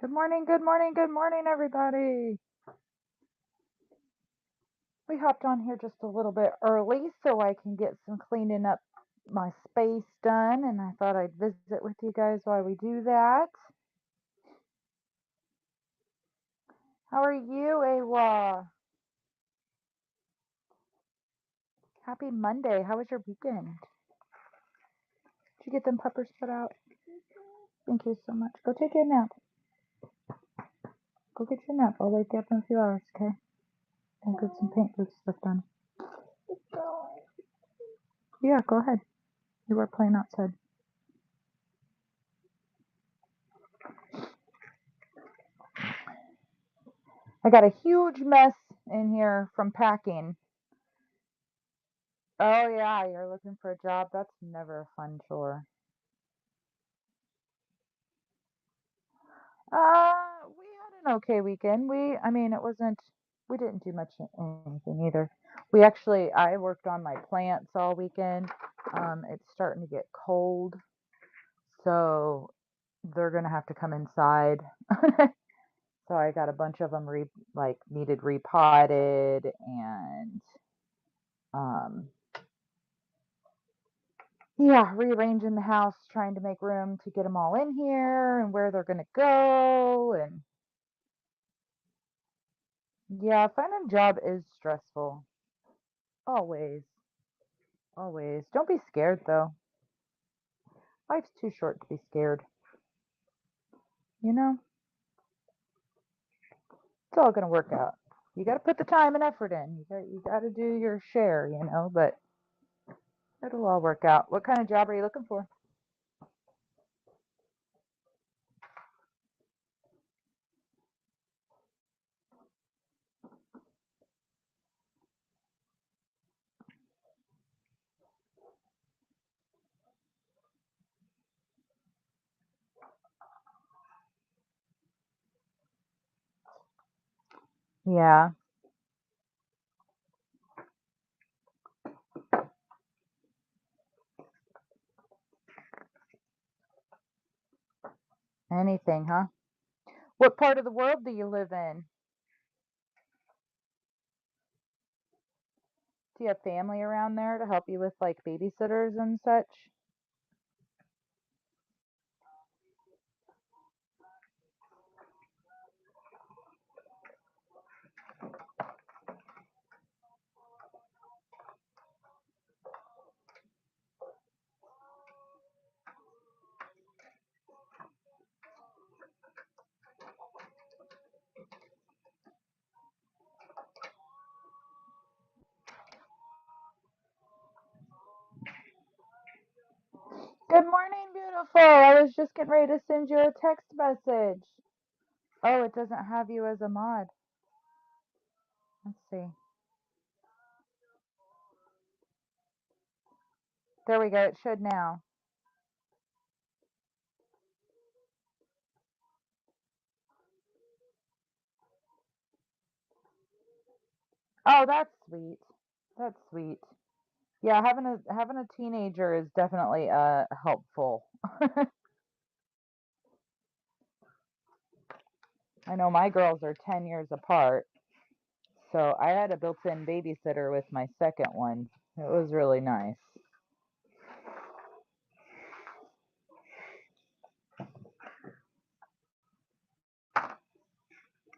Good morning, good morning, good morning, everybody. We hopped on here just a little bit early so I can get some cleaning up my space done, and I thought I'd visit with you guys while we do that. How are you, Awa? Happy Monday. How was your weekend? Did you get them peppers put out? Thank you so much. Go take a nap. Go get your nap. I'll wake you up in a few hours, okay? And get some paint booth stuff done. Yeah, go ahead. You were playing outside. I got a huge mess in here from packing. Oh yeah, you're looking for a job. That's never a fun chore. We had an okay weekend. I mean, it wasn't, we didn't do much anything either. I worked on my plants all weekend. It's starting to get cold, so they're gonna have to come inside. So I got a bunch of them needed repotted and um yeah, rearranging the house, trying to make room to get them all in here and where they're gonna go. And yeah, finding a job is stressful. Always, always. Don't be scared though. Life's too short to be scared. You know, it's all gonna work out. You got to put the time and effort in. You got to do your share. But it'll all work out. What kind of job are you looking for? Yeah, anything, huh? What part of the world do you live in? Do you have family around there to help you with like babysitters and such? Good morning, beautiful. I was just getting ready to send you a text message. Oh, it doesn't have you as a mod. Let's see. There we go. It should now. Oh, that's sweet. That's sweet. Yeah, having a teenager is definitely helpful. I know my girls are 10 years apart, so I had a built-in babysitter with my second one. It was really nice.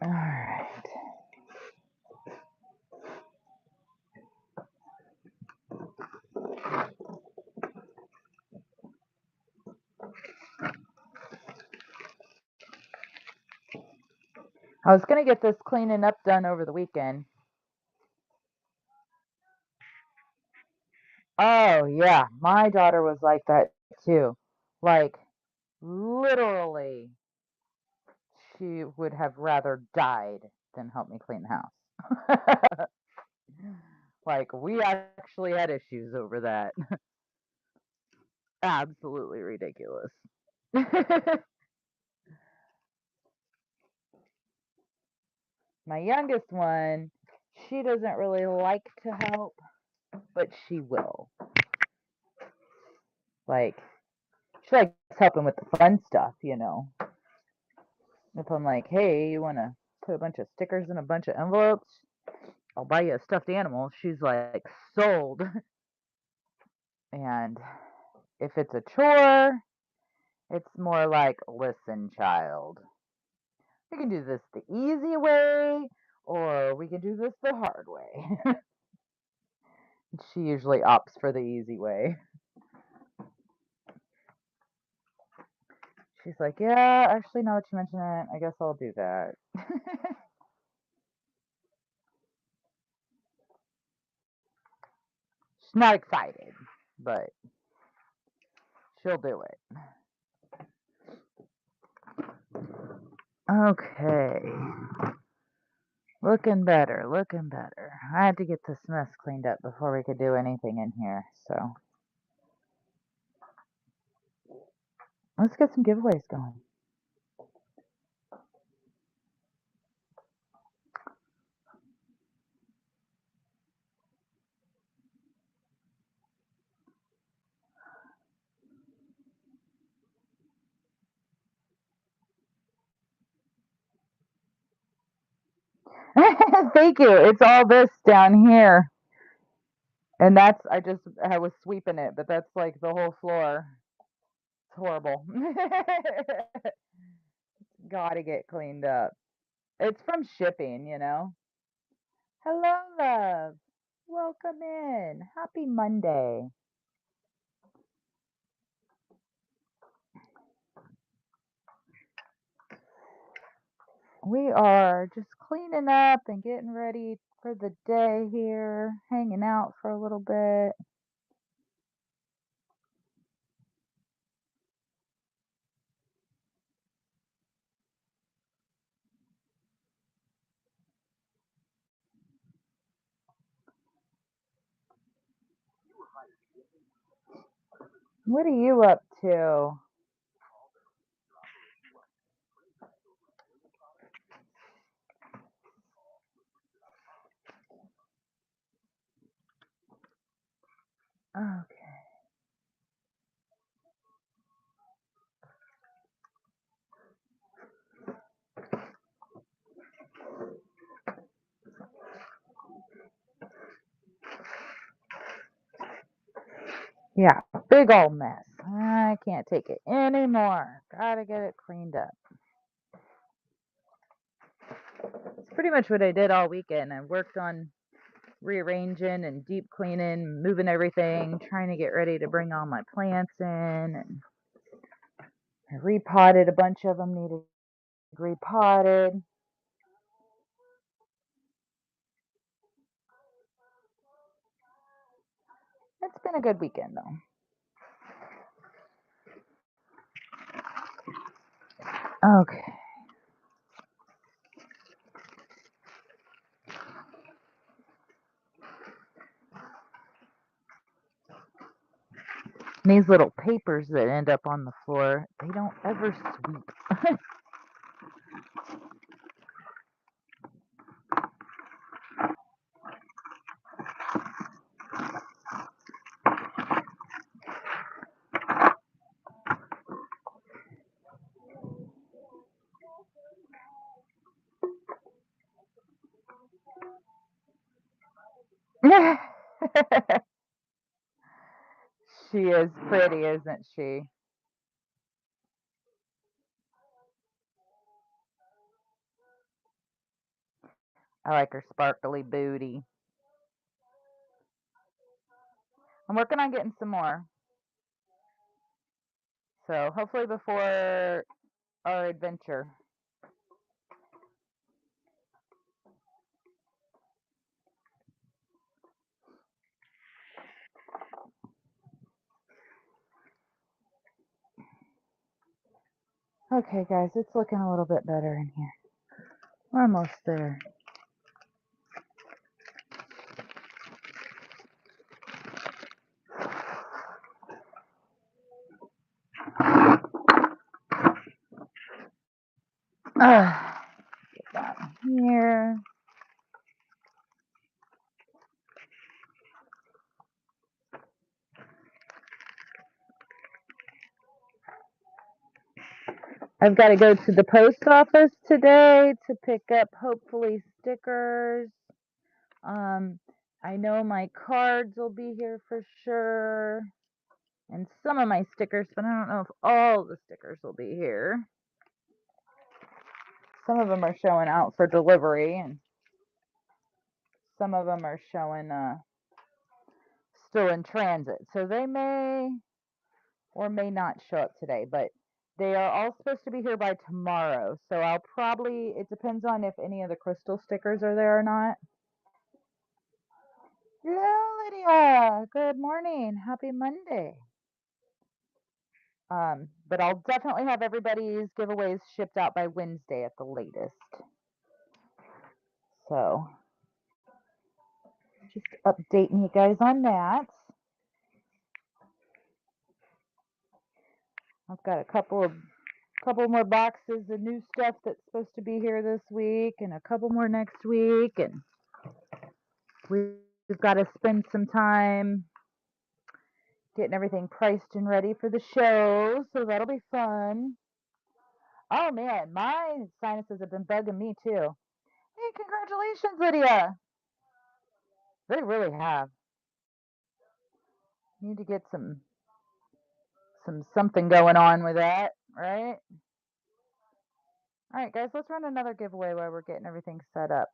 All right. I was gonna get this cleaning up done over the weekend. Oh yeah, my daughter was like that too. Like literally, she would have rather died than help me clean the house. Like we actually had issues over that. Absolutely ridiculous. My youngest one, she doesn't really like to help, but she will. Like she likes helping with the fun stuff. If I'm like, hey, you want to put a bunch of stickers in a bunch of envelopes? I'll buy you a stuffed animal. She's like, sold. And if it's a chore, it's more like, listen, child, we can do this the easy way, or we can do this the hard way. She usually opts for the easy way. She's like, yeah, actually, now that you mention it, I guess I'll do that. She's not excited, but she'll do it. Okay. Looking better, looking better. I had to get this mess cleaned up before we could do anything in here, so let's get some giveaways going. Thank you. It's all this down here. And I was sweeping it, but that's like the whole floor. It's horrible. Gotta get cleaned up. It's from shipping, you know. Hello, love. Welcome in. Happy Monday. We are just cleaning up and getting ready for the day here, hanging out for a little bit. What are you up to? Okay. Yeah, big old mess. I can't take it anymore. Gotta get it cleaned up. It's pretty much what I did all weekend. I worked on rearranging and deep cleaning, moving everything, trying to get ready to bring all my plants in. And I repotted a bunch of them, needed repotted. It's been a good weekend though. Okay. These little papers that end up on the floor, they don't ever sweep. She is pretty, isn't she? I like her sparkly booty. I'm working on getting some more. So hopefully before our adventure. Okay, guys, it's looking a little bit better in here. We're almost there. Get that here. I've got to go to the post office today to pick up hopefully stickers. I know my cards will be here for sure, and some of my stickers, but I don't know if all the stickers will be here. Some of them are showing out for delivery, and some of them are showing still in transit. So they may or may not show up today, but they are all supposed to be here by tomorrow. So I'll probably, it depends on if any of the crystal stickers are there or not. Hello, Lydia. Good morning. Happy Monday. But I'll definitely have everybody's giveaways shipped out by Wednesday at the latest. So just updating you guys on that. I've got a couple more boxes of new stuff that's supposed to be here this week, and a couple more next week, and we've got to spend some time getting everything priced and ready for the show, so that'll be fun. Oh man, my sinuses have been bugging me too. Hey, congratulations, Lydia. They really have. Need to get something going on with that, right? All right, guys, let's run another giveaway while we're getting everything set up.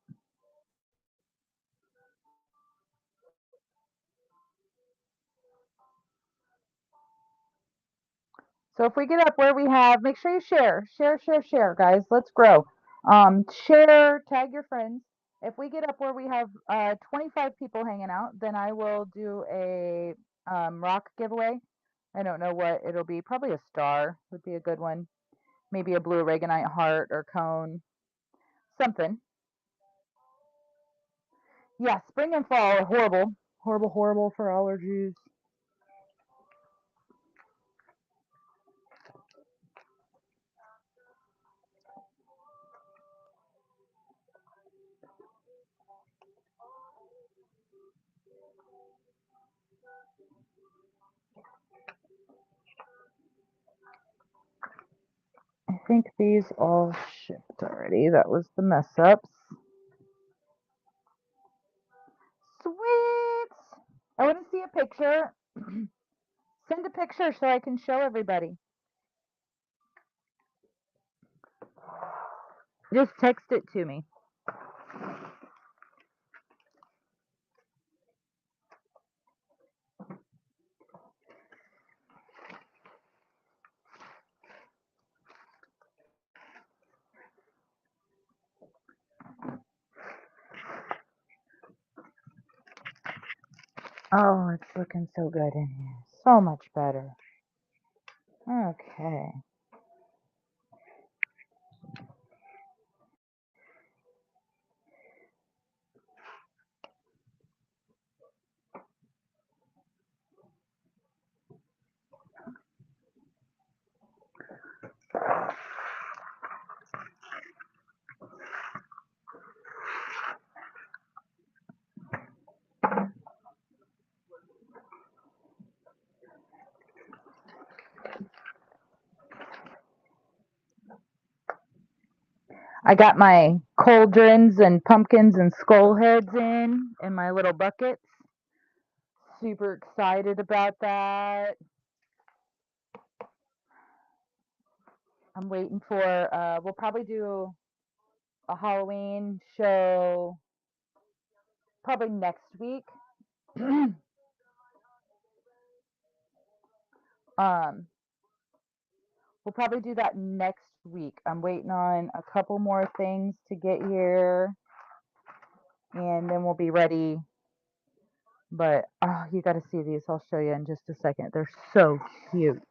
So if we get up where we have, make sure you share, guys. Let's grow. Share, tag your friends. If we get up where we have 25 people hanging out, then I will do a rock giveaway. I don't know what it'll be. Probably a star would be a good one. Maybe a blue aragonite heart or cone. Something. Yeah, spring and fall are horrible. Horrible for allergies. I think these all shipped already. That was the mess ups. Sweet. I want to see a picture. Send a picture so I can show everybody. Just text it to me. Oh, it's looking so good in here. So much better. Okay. I got my cauldrons and pumpkins and skull heads in my little buckets. Super excited about that. I'm waiting for, we'll probably do a Halloween show probably next week. We'll probably do that next week. I'm waiting on a couple more things to get here, and then we'll be ready. But oh, you got to see these. I'll show you in just a second. They're so cute.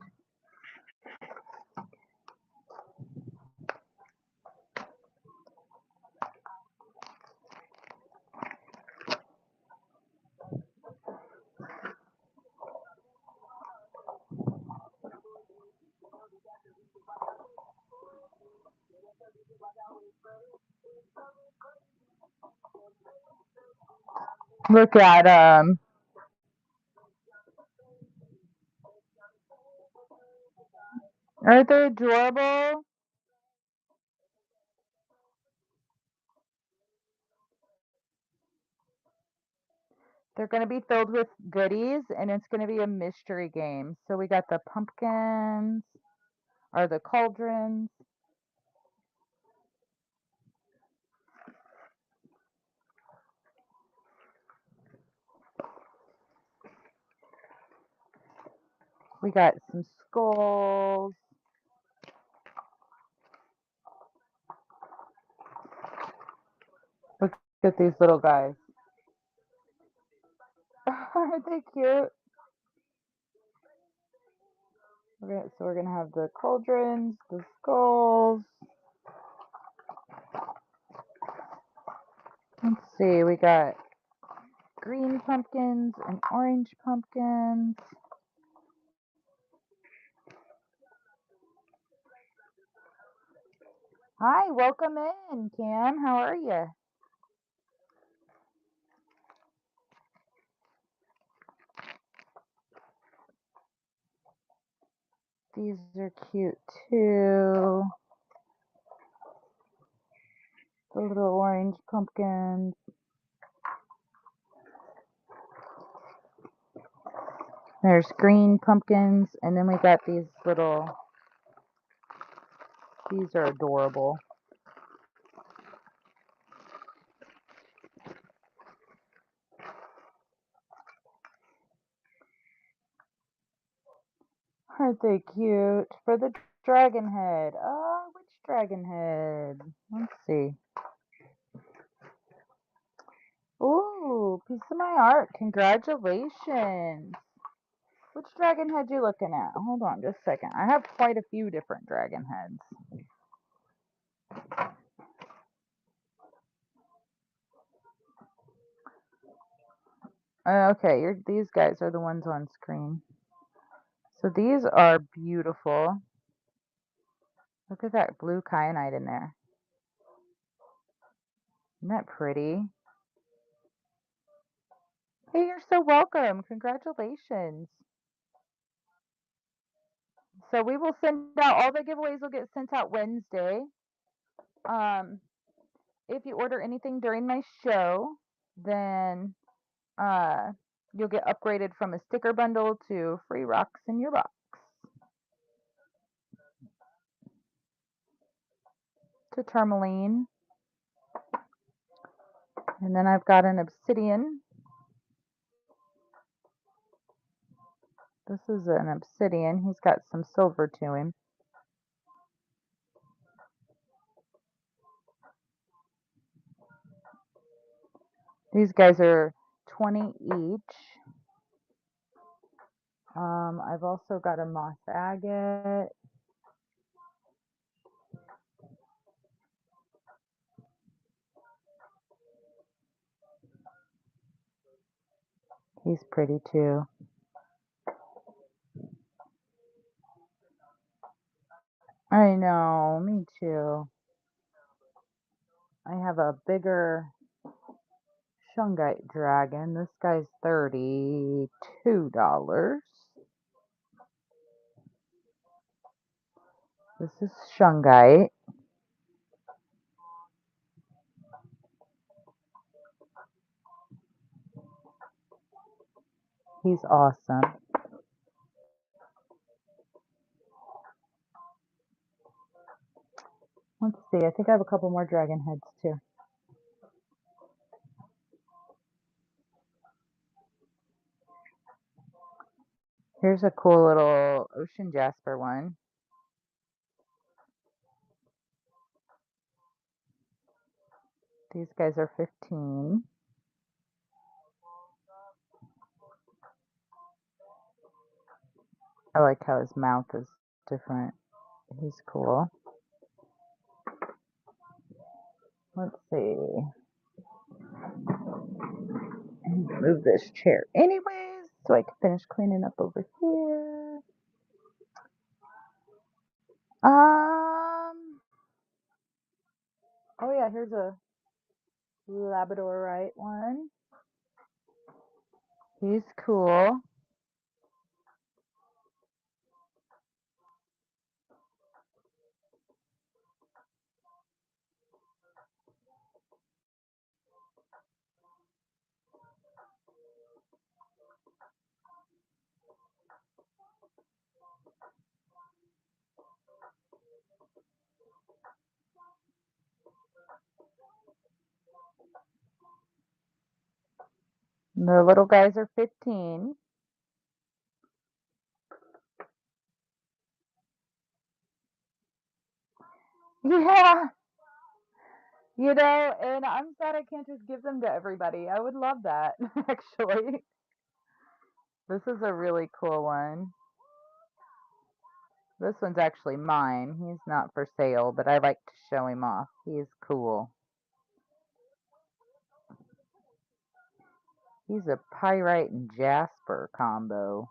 Look at aren't they adorable? They're gonna be filled with goodies, and it's gonna be a mystery game. So we got the pumpkins, or the cauldrons. We got some skulls. Look at these little guys. Aren't they cute? Okay, so we're gonna have the cauldrons, the skulls. Let's see, we got green pumpkins and orange pumpkins. Hi, welcome in, Cam. How are you? These are cute too. The little orange pumpkins. There's green pumpkins, and then we got these little, these are adorable. Aren't they cute? For the dragon head. Oh, which dragon head? Let's see. Ooh, piece of my art. Congratulations. Which dragon head you looking at? Hold on just a second. I have quite a few different dragon heads. Okay, these guys are the ones on screen. So these are beautiful. Look at that blue kyanite in there. Isn't that pretty? Hey, you're so welcome. Congratulations. So we will send out, all the giveaways will get sent out Wednesday. If you order anything during my show, then you'll get upgraded from a sticker bundle to free rocks in your box. To tourmaline. And then I've got an obsidian. This is an obsidian. He's got some silver to him. These guys are 20 each. I've also got a moss agate. He's pretty too. I know, me too. I have a bigger shungite dragon. This guy's $32. This is shungite. He's awesome. Let's see. I think I have a couple more dragon heads too. Here's a cool little ocean jasper one. These guys are 15. I like how his mouth is different. He's cool. Let's see. Move this chair anyways so I can finish cleaning up over here. Oh yeah, here's a Labradorite one. He's cool. The little guys are 15. Yeah, and I'm sad I can't just give them to everybody. I would love that, actually. This is a really cool one. This one's actually mine. He's not for sale, but I like to show him off. He's cool. He's a pyrite and jasper combo,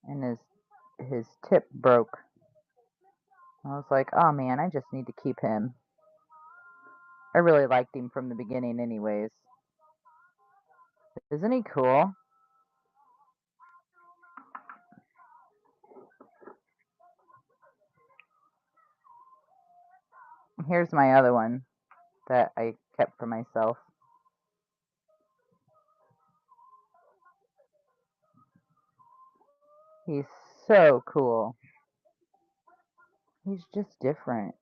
and his tip broke. I was like, oh man, I just need to keep him. I really liked him from the beginning anyways. Isn't he cool? Here's my other one that I kept for myself. He's so cool. He's just different.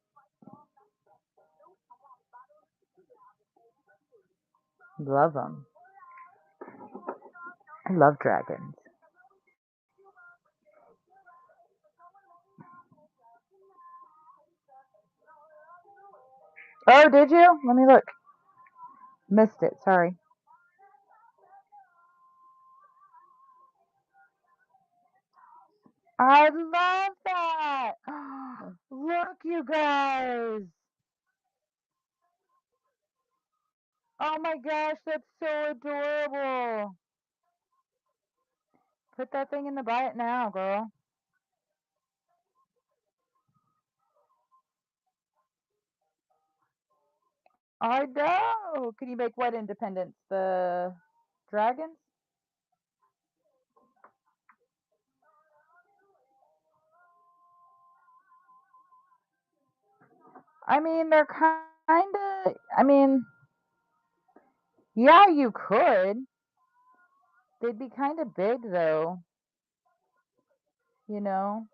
Love him. I love dragons. Oh, did you? Let me look. Missed it. Sorry. I love that. Look, you guys. Oh my gosh, that's so adorable. Put that thing in the buy it now, girl. I know. Can you make what independence? The dragons? I mean, they're kind of. I mean, yeah, you could. They'd be kind of big, though. You know,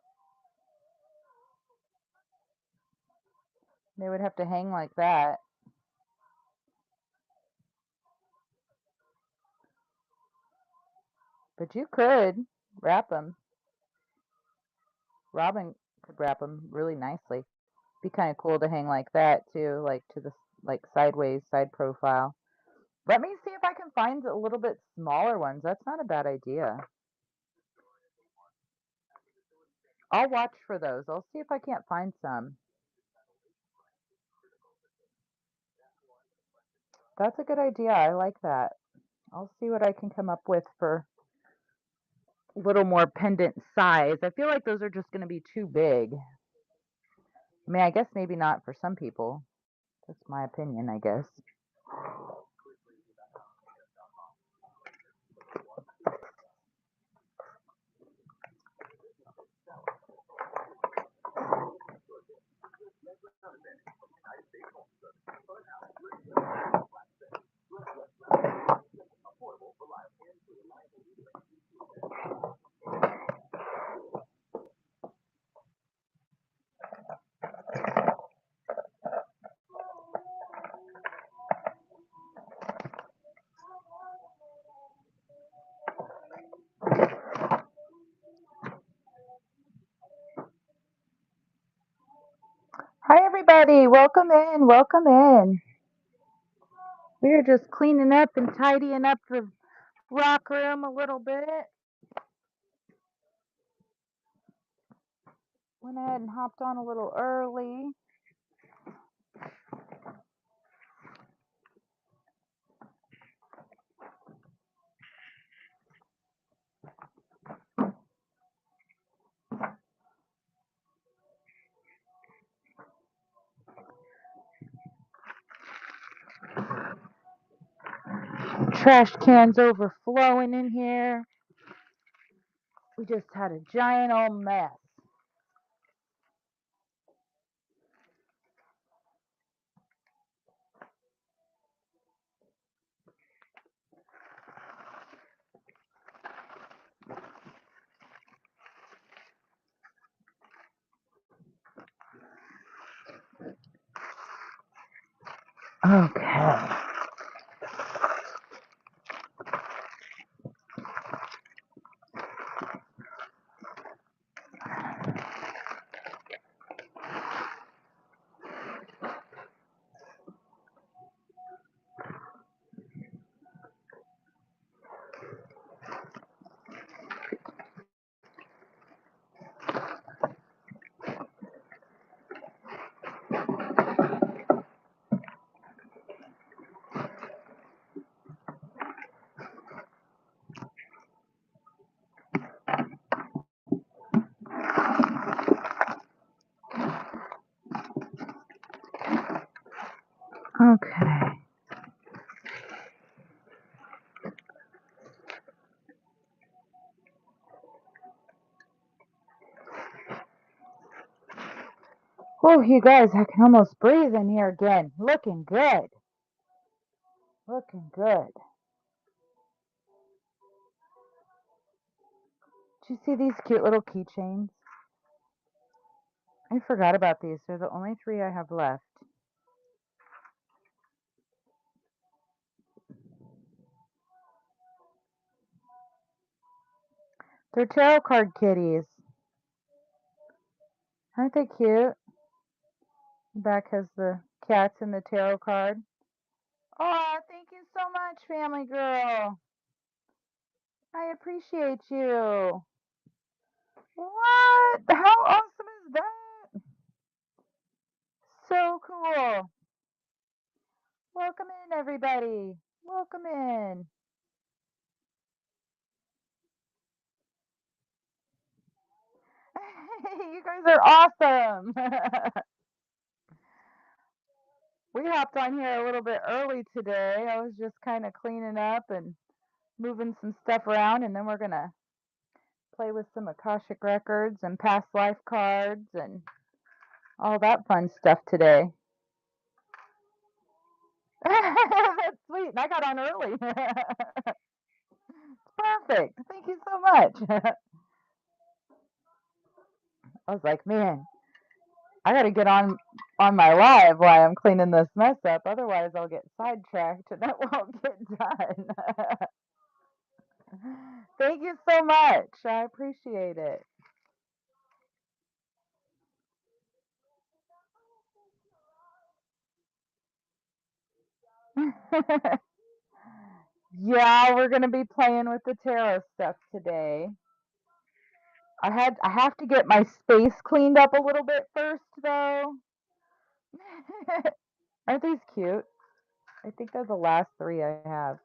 they would have to hang like that. But you could wrap them. Robin could wrap them really nicely. Be kind of cool to hang like that too, like to the like sideways side profile. Let me see if I can find a little bit smaller ones. That's not a bad idea. I'll watch for those. I'll see if I can't find some. That's a good idea. I like that. I'll see what I can come up with for a little more pendant size. I feel like those are just going to be too big. I mean, I guess maybe not for some people. That's my opinion, I guess. Hi, everybody. Welcome in. Welcome in. We are just cleaning up and tidying up the rock room a little bit. Went ahead and hopped on a little early. Trash cans overflowing in here. We just had a giant old mess. Okay. Okay. Oh, you guys, I can almost breathe in here again. Looking good. Looking good. Did you see these cute little keychains? I forgot about these. They're the only 3 I have left. They're tarot card kitties. Aren't they cute? The back has the cats and the tarot card. Oh, thank you so much, family girl. I appreciate you. What? How awesome is that? So cool. Welcome in, everybody. Welcome in. You guys are awesome. We hopped on here a little bit early today. I was just kind of cleaning up and moving some stuff around, and then we're going to play with some Akashic records and past life cards and all that fun stuff today. That's sweet. And I got on early. Perfect. Thank you so much. I was like, man, I got to get on my live while I'm cleaning this mess up. Otherwise, I'll get sidetracked and that won't get done. Thank you so much. I appreciate it. Yeah, we're gonna be playing with the tarot stuff today. I have to get my space cleaned up a little bit first though. Aren't these cute? I think they're the last 3 I have.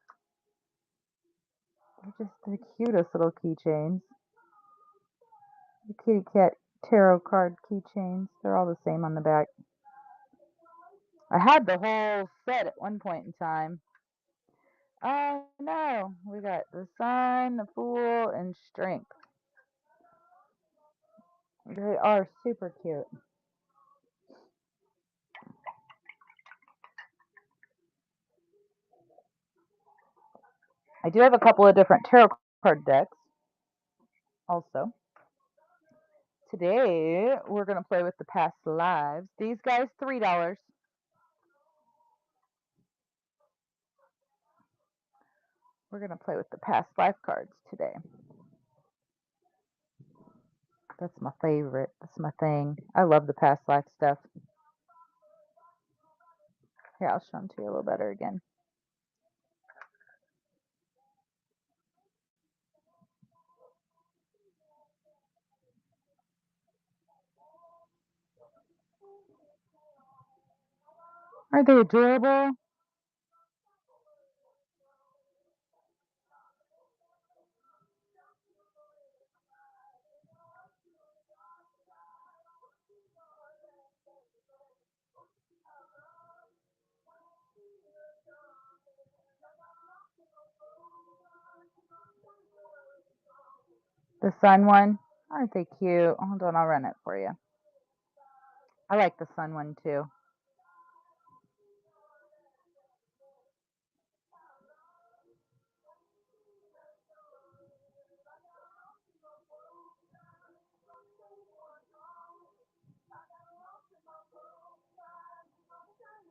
They're just the cutest little keychains. The kitty cat tarot card keychains. They're all the same on the back. I had the whole set at one point in time. Oh no, we got the Sun, the Fool, and Strength. They are super cute. I do have a couple of different tarot card decks also. Today, we're going to play with the past lives. These guys, $3. We're going to play with the past life cards today. That's my favorite. That's my thing. I love the past life stuff. Here, I'll show them to you a little better again. Aren't they adorable? The Sun one. Aren't they cute? Hold on, I'll run it for you. I like the Sun one too.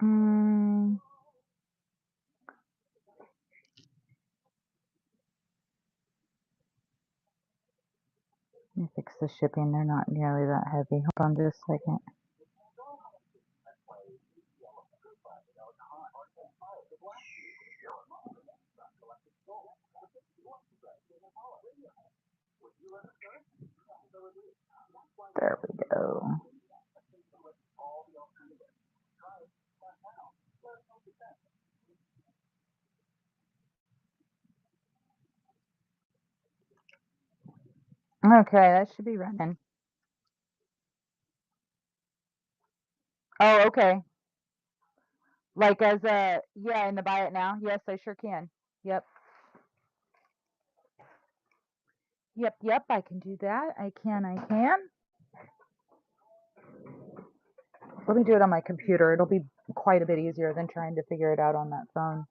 Mm. the shipping. They're not nearly that heavy. Hold on just a second. There we go. Okay, that should be running. Oh, okay. Like as a, yeah, in the buy it now? Yes, I sure can. Yep. Yep, I can do that. I can. Let me do it on my computer. It'll be quite a bit easier than trying to figure it out on that phone.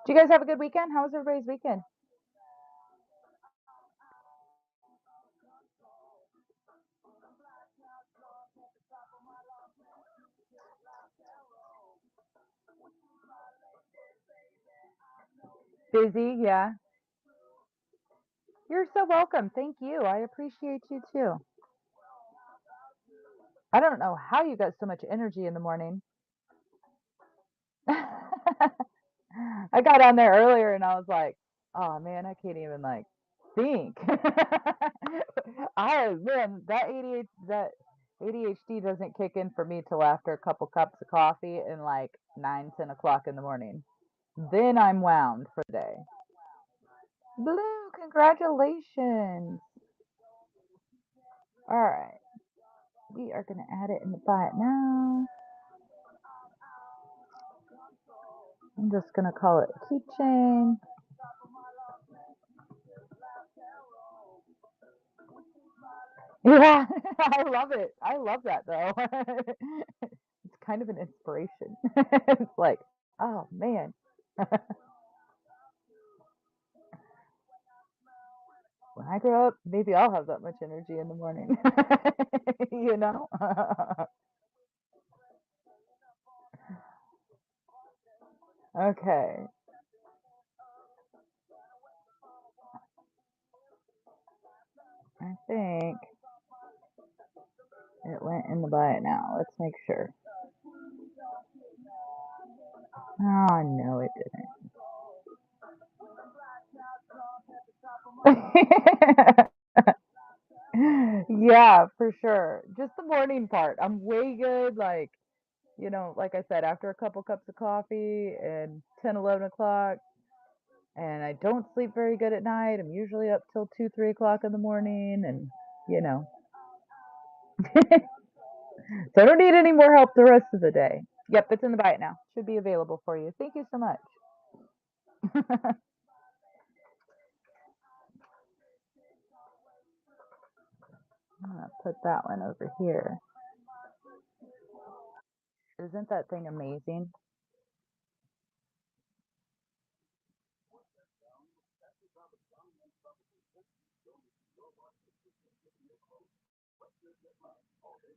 Do you guys have a good weekend? How was everybody's weekend? Busy, yeah. You're so welcome. Thank you. I appreciate you too. I don't know how you got so much energy in the morning. I got on there earlier and I was like, oh man, I can't even like think. Man, that ADHD doesn't kick in for me till after a couple cups of coffee and like 9, 10 o'clock in the morning. Then I'm wound for the day. Blue, congratulations. All right. We are going to add it in the buy it now. I'm just going to call it a keychain. Yeah, I love it. I love that though. It's kind of an inspiration. It's like, oh man. When I grow up, maybe I'll have that much energy in the morning. You know? Okay. I think it went in the buy it now. Let's make sure. Oh, no, it didn't. Yeah, for sure. Just the morning part. I'm way good. Like, like I said, after a couple cups of coffee and 10, 11 o'clock, and I don't sleep very good at night. I'm usually up till 2, 3 o'clock in the morning, and you know, so I don't need any more help the rest of the day. Yep, it's in the bite now. Should be available for you. Thank you so much. I'm gonna put that one over here. Isn't that thing amazing?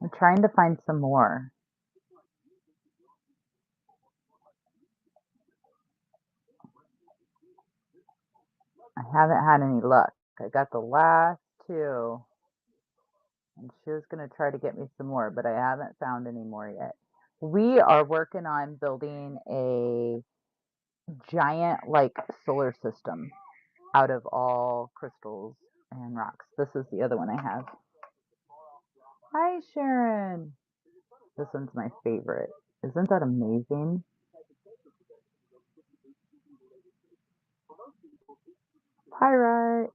I'm trying to find some more. I haven't had any luck. I got the last two, and she was gonna try to get me some more, but I haven't found any more yet. We are working on building a giant like solar system out of all crystals and rocks. This is the other one I have. Hi, Sharon. This one's my favorite. Isn't that amazing? Pyrite.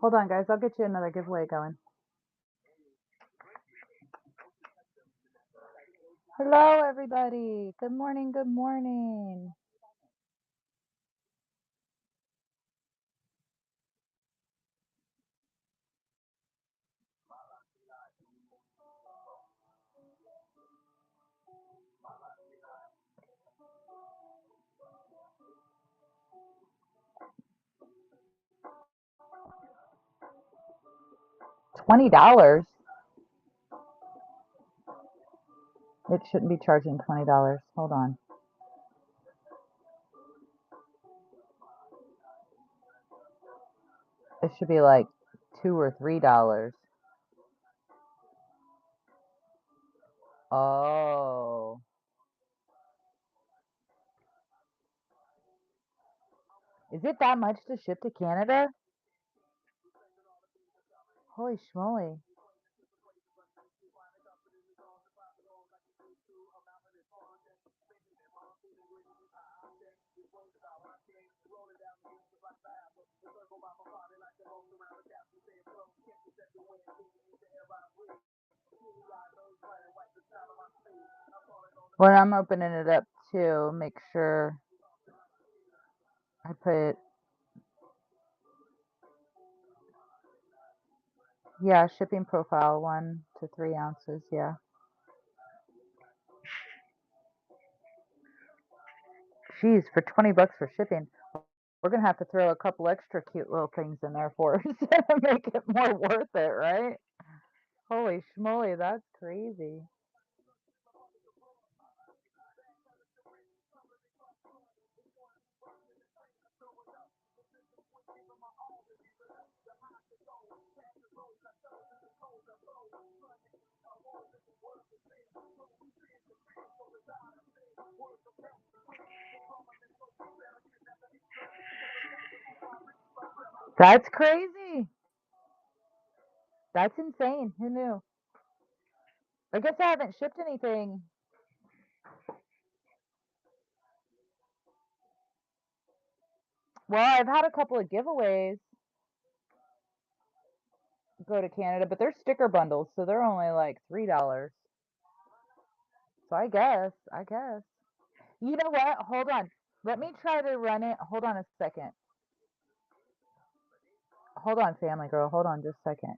Hold on, guys. I'll get you another giveaway going. Hello, everybody. Good morning. Good morning. $20. It shouldn't be charging $20. Hold on. It should be like $2 or $3. Oh. Is it that much to ship to Canada? Holy schmoly. Well, I'm opening it up to make sure I put, yeah, shipping profile 1 to 3 ounces. Yeah. Geez, for $20 for shipping, we're gonna have to throw a couple extra cute little things in there for us to make it more worth it, right? Holy schmoly, that's crazy. That's crazy. That's insane. Who knew? I guess I haven't shipped anything. Well, I've had a couple of giveaways go to Canada, but they're sticker bundles, so they're only like $3. So I guess. You know what? Hold on. Let me try to run it. Hold on a second. Hold on, family girl. Hold on just a second.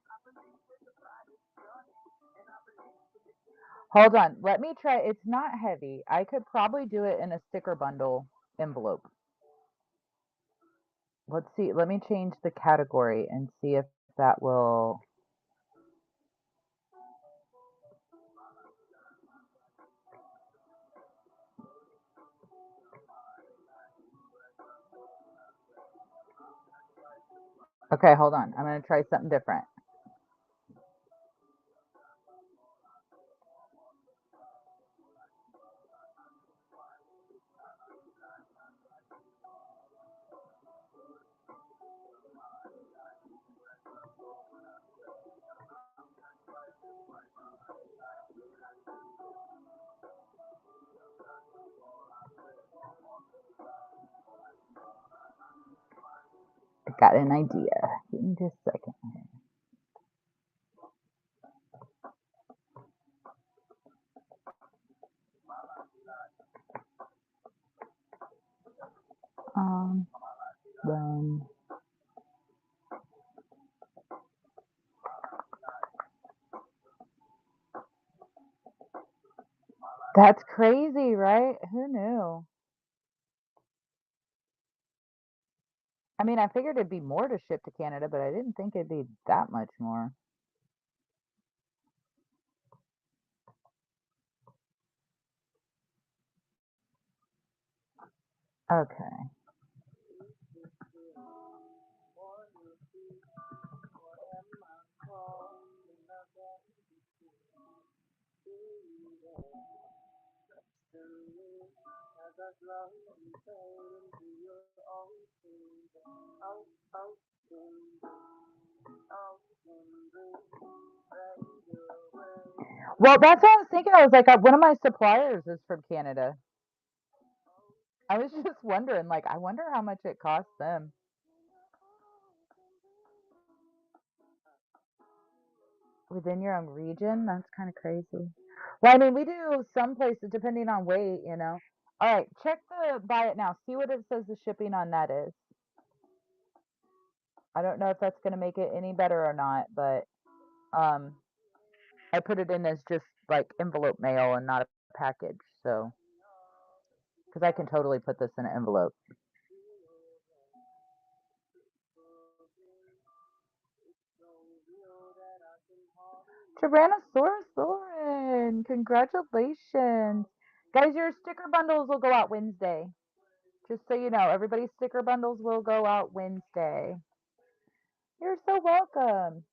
Hold on. Let me try. It's not heavy. I could probably do it in a sticker bundle envelope. Let's see. Let me change the category and see if that will. Okay, hold on. I'm going to try something different. I got an idea. Give me just a second. Um, then that's crazy, right? Who knew? I mean, I figured it'd be more to ship to Canada, but I didn't think it'd be that much more. Okay. Well, that's what I was thinking. I was like, one of my suppliers is from Canada. I was just wondering, like, I wonder how much it costs them within your own region. That's kind of crazy. Well, I mean, we do some places depending on weight. All right, check the buy it now. See what it says the shipping on that is. I don't know if that's going to make it any better or not, but um, I put it in as just like envelope mail and not a package. So, because I can totally put this in an envelope. Tyrannosaurus. win. Congratulations. Guys, your sticker bundles will go out Wednesday. Just so you know, everybody's sticker bundles will go out Wednesday. You're so welcome.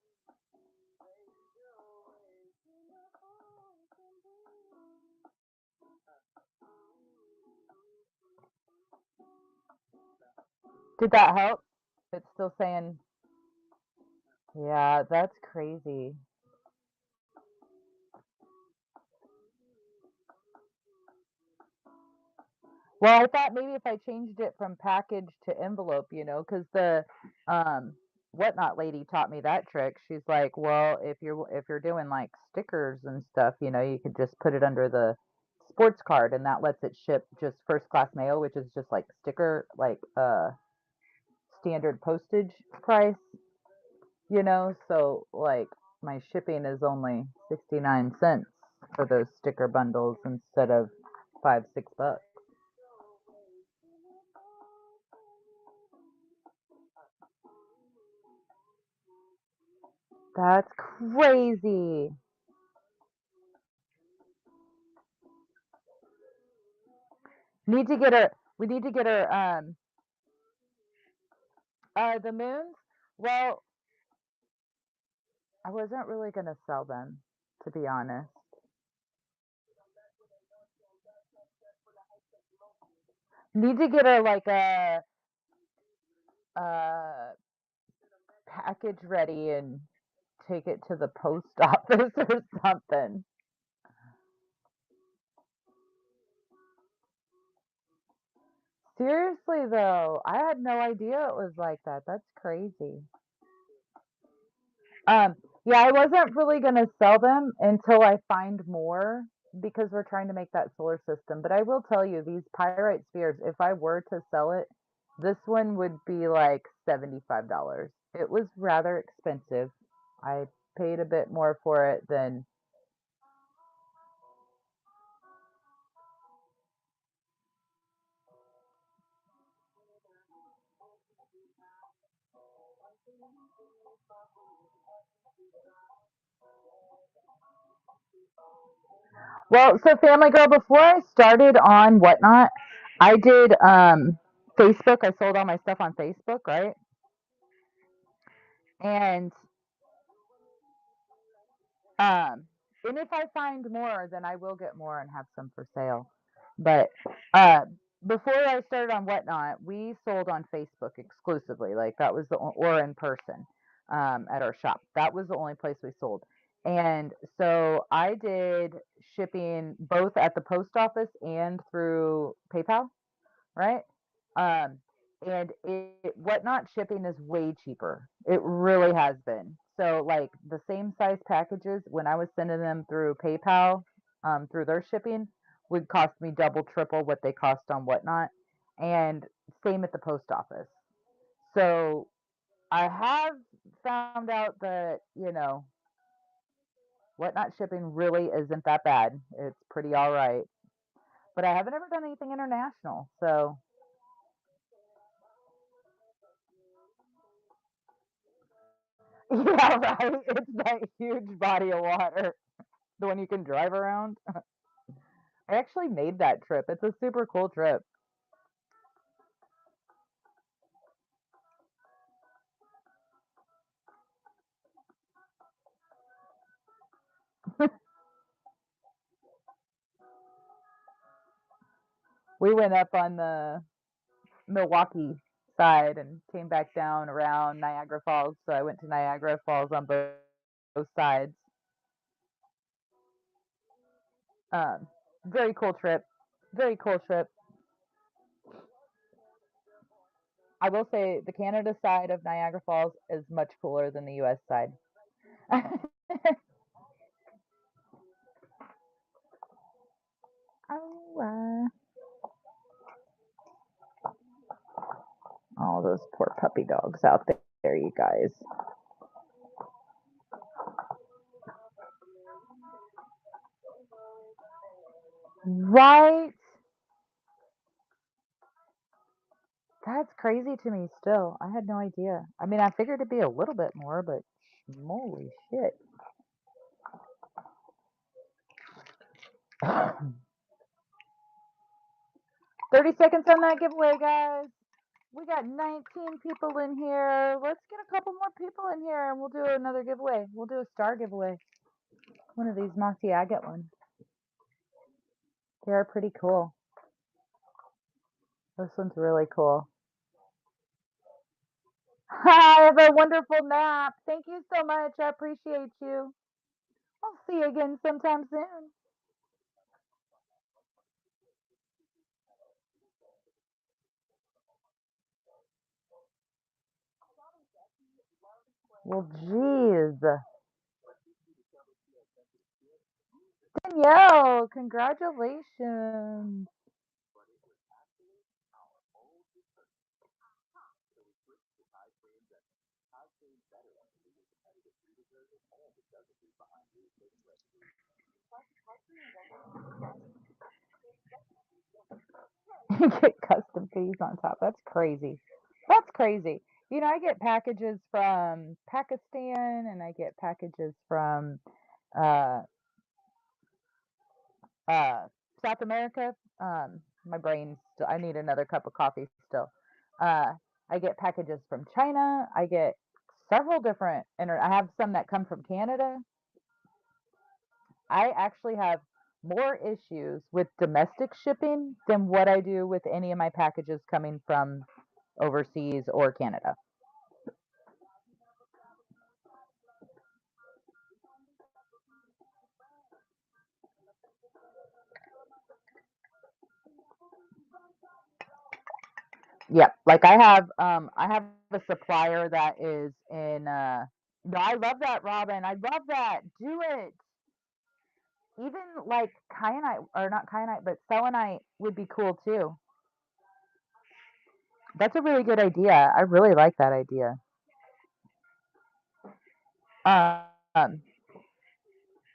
Did that help? It's still saying, yeah, that's crazy. Well, I thought maybe if I changed it from package to envelope, because the um whatnot lady taught me that trick. She's like, well, if you're doing like stickers and stuff, you could just put it under the sports card and that lets it ship just first class mail, which is just like sticker like standard postage price, so like my shipping is only 69 cents for those sticker bundles instead of 5, $6. That's crazy. Need to get her we need to get her the moons. Well, I wasn't really gonna sell them, to be honest. Need to get her like a package ready and take it to the post office or something. Seriously though, I had no idea it was like that. That's crazy. Um, yeah, I wasn't really gonna sell them until I find more because we're trying to make that solar system. But I will tell you, these pyrite spheres, if I were to sell it, this one would be like $75. It was rather expensive. I paid a bit more for it than. Well, so Family Girl, before I started on Whatnot, I did Facebook. I sold all my stuff on Facebook, right? And Um, and if I find more, then I will get more and have some for sale. But uh, before I started on Whatnot, we sold on Facebook exclusively. Like that was or in person at our shop. That was the only place we sold. And so I did shipping both at the post office and through PayPal, right? Um, and Whatnot shipping is way cheaper. It really has been. So like the same size packages when I was sending them through PayPal, through their shipping, would cost me double, triple what they cost on Whatnot, and same at the post office. So I have found out that Whatnot shipping really isn't that bad. It's pretty all right. But I haven't ever done anything international, so yeah, right. It's that huge body of water, the one you can drive around. I actually made that trip. It's a super cool trip. We went up on the Milwaukee side and came back down around Niagara Falls. So I went to Niagara Falls on both sides. Um, Very cool trip. Very cool trip. I will say the Canada side of Niagara Falls is much cooler than the US side. Oh, all those poor puppy dogs out there, you guys. Right? That's crazy to me still. I had no idea. I mean, I figured it'd be a little bit more, but holy shit. 30 seconds on that giveaway, guys. We got 19 people in here. Let's get a couple more people in here and we'll do another giveaway. We'll do a star giveaway. One of these mossy agate ones. They're pretty cool. This one's really cool. Hi, have a wonderful nap. Thank you so much. I appreciate you. I'll see you again sometime soon. Well, geez. Danielle, congratulations. You get custom fees on top. That's crazy. That's crazy. You know, I get packages from Pakistan and I get packages from uh uh South America. My brain's still, I need another cup of coffee still. Uh I get packages from China. I get several different I have some that come from Canada. I actually have more issues with domestic shipping than what I do with any of my packages coming from overseas or Canada. Yep. Like I have a supplier that is in no, I love that, Robin. I love that. Do it. Even like kyanite or not kyanite, but selenite would be cool too. That's a really good idea. I really like that idea. Um,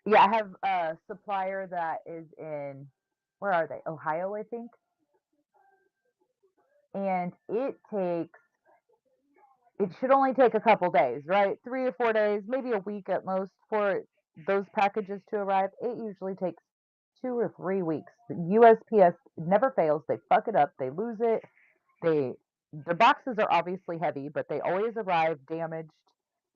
yeah, I have a supplier that is in where are they? Ohio, I think. And it should only take a couple days, right? 3 or 4 days, maybe a week at most for those packages to arrive. It usually takes 2 or 3 weeks. The USPS never fails. They fuck it up. They lose it. They the boxes are obviously heavy, but they always arrive damaged.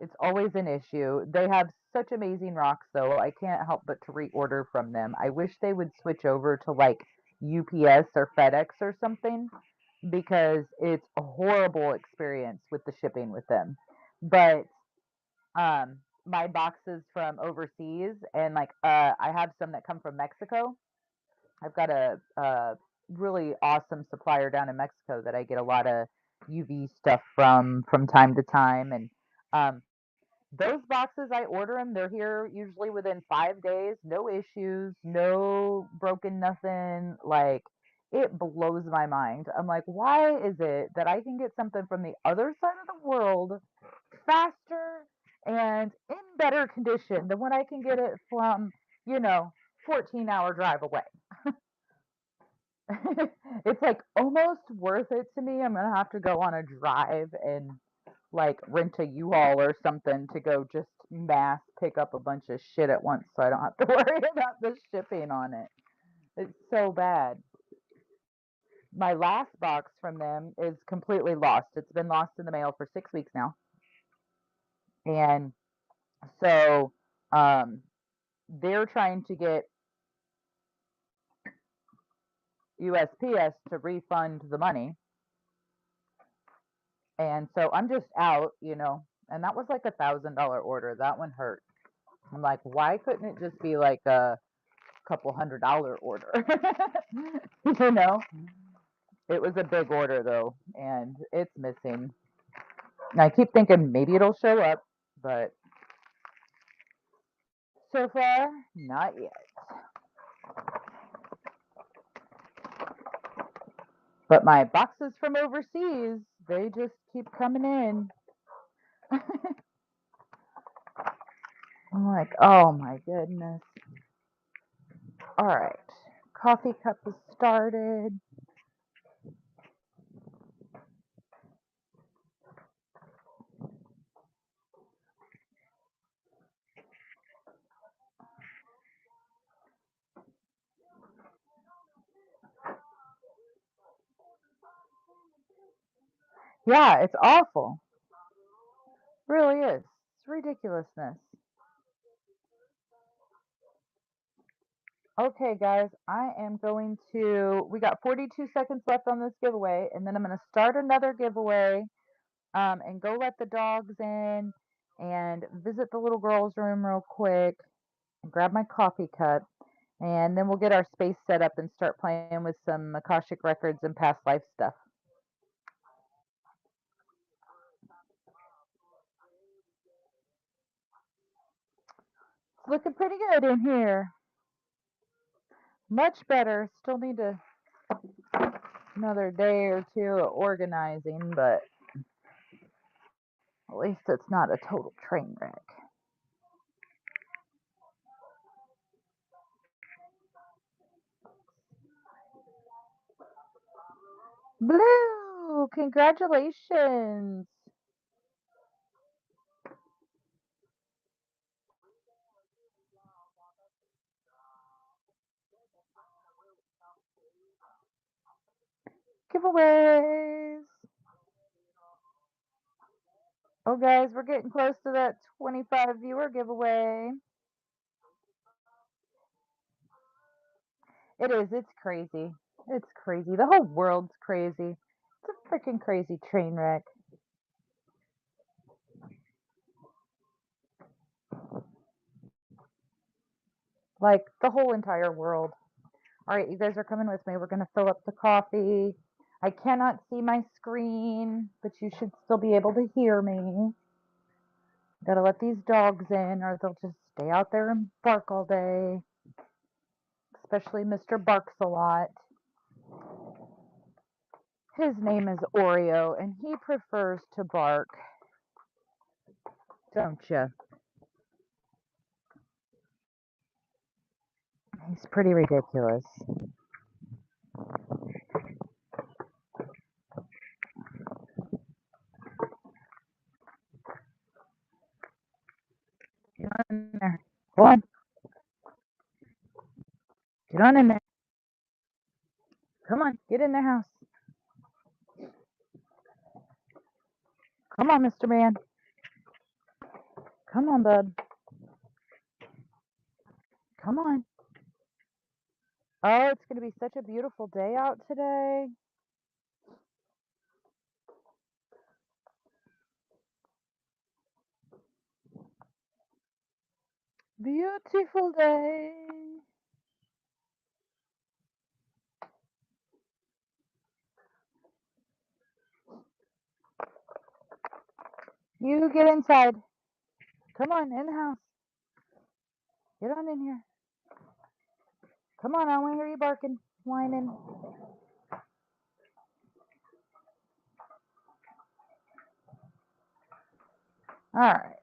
It's always an issue. They have such amazing rocks, though. I can't help but to reorder from them. I wish they would switch over to like UPS or FedEx or something because it's a horrible experience with the shipping with them. But my boxes from overseas and like I have some that come from Mexico. I've got a really awesome supplier down in Mexico that I get a lot of UV stuff from time to time, and um, those boxes I order them. They're here usually within 5 days. No issues, no broken nothing. Like it blows my mind. I'm like, why is it that I can get something from the other side of the world faster and in better condition than when I can get it from, you know, 14-hour drive away? It's like almost worth it to me. I'm gonna have to go on a drive and like rent a U-Haul or something to go just mass pick up a bunch of shit at once so I don't have to worry about the shipping on it. It's so bad. My last box from them is completely lost. It's been lost in the mail for 6 weeks now. And so um they're trying to get USPS to refund the money. And so I'm just out, you know, and that was like $1,000 order. That one hurt. I'm like, why couldn't it just be like a couple $100 order? You know, it was a big order though, and it's missing. And I keep thinking maybe it'll show up, but so far, not yet. But my boxes from overseas, they just keep coming in. I'm like, oh my goodness. All right. Coffee cup is started. Yeah, it's awful. Really is. It's ridiculousness. Okay, guys, I am going to. We got 42 seconds left on this giveaway, and then I'm going to start another giveaway and go let the dogs in and visit the little girl's room real quick and grab my coffee cup. And then we'll get our space set up and start playing with some Akashic records and past life stuff. It's looking pretty good in here. Much better. Still need another day or two of organizing, but at least it's not a total train wreck. Blue, congratulations. Giveaways. Oh, guys, we're getting close to that 25 viewer giveaway. It is. It's crazy. It's crazy. The whole world's crazy. It's a freaking crazy train wreck. Like the whole entire world. All right, you guys are coming with me. We're going to fill up the coffee. I cannot see my screen, but you should still be able to hear me. Gotta let these dogs in, or they'll just stay out there and bark all day. Especially Mr. Barks a lot. His name is Oreo, and he prefers to bark. Don't you? He's pretty ridiculous. Get on in there. Go on. Get on in there. Come on. Get in the house. Come on, Mr. Man. Come on, bud. Come on. Oh, it's going to be such a beautiful day out today. Beautiful day. You get inside. Come on, in the house. Get on in here. Come on, I want to hear you barking, whining. All right.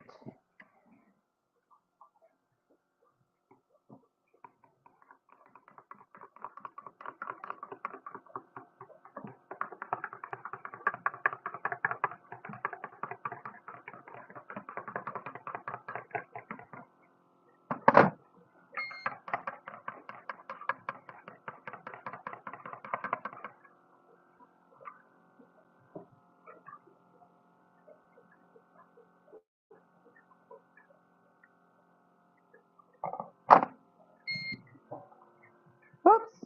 Oops.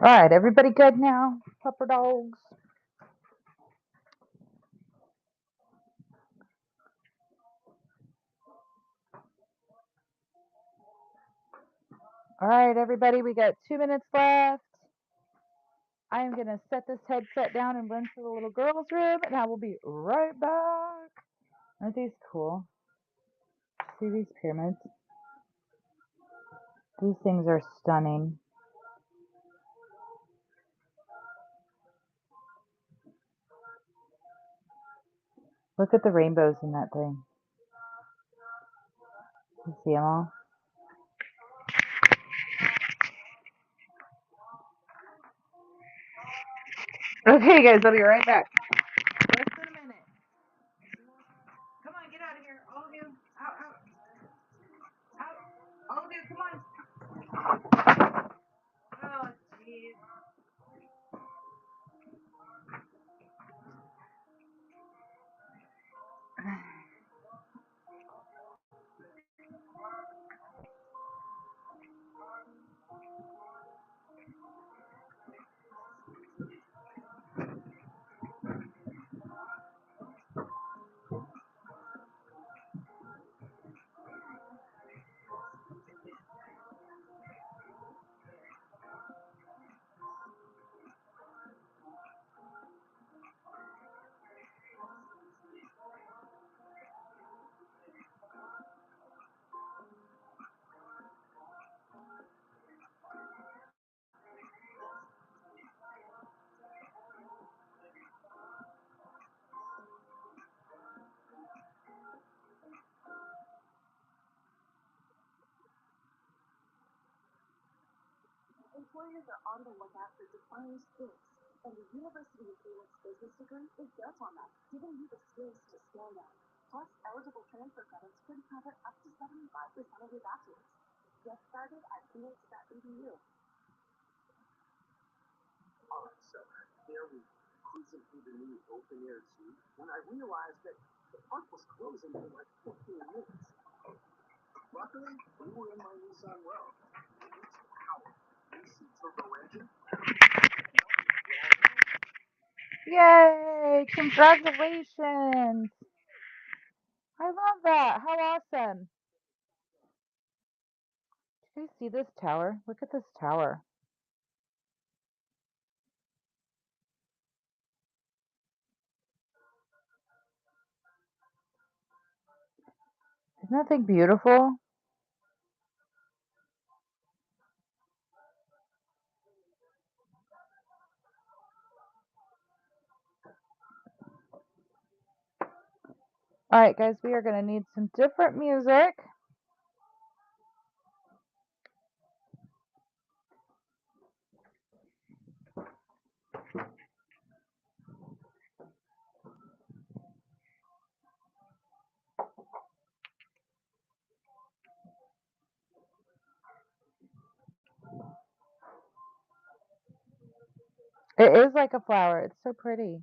All right, everybody good now? Pupper dogs. All right, everybody, we got 2 minutes left. I am going to set this headset down and run to the little girl's room, and I will be right back. Aren't these cool? See these pyramids? These things are stunning. Look at the rainbows in that thing. You see them all? Okay, guys, I'll be right back. Less than a minute. Come on, get out of here. All of you. Out, out, out. All of you, come on. Oh, jeez. Employers are on the lookout for defined skills, and the University of Phoenix business degree is built on that, giving you the skills to stand out. Plus, eligible transfer credits could cover up to 75% of your bachelor's. Get started at phoenix.edu. Alright, so there we cruising through the new open air zoo when I realized that the park was closing in like 15 minutes. Luckily, we were in my Nissan Row. Yay! Congratulations! I love that. How awesome. Do you see this tower? Look at this tower. Isn't that thing beautiful? All right, guys, we are going to need some different music. It is like a flower. It's so pretty.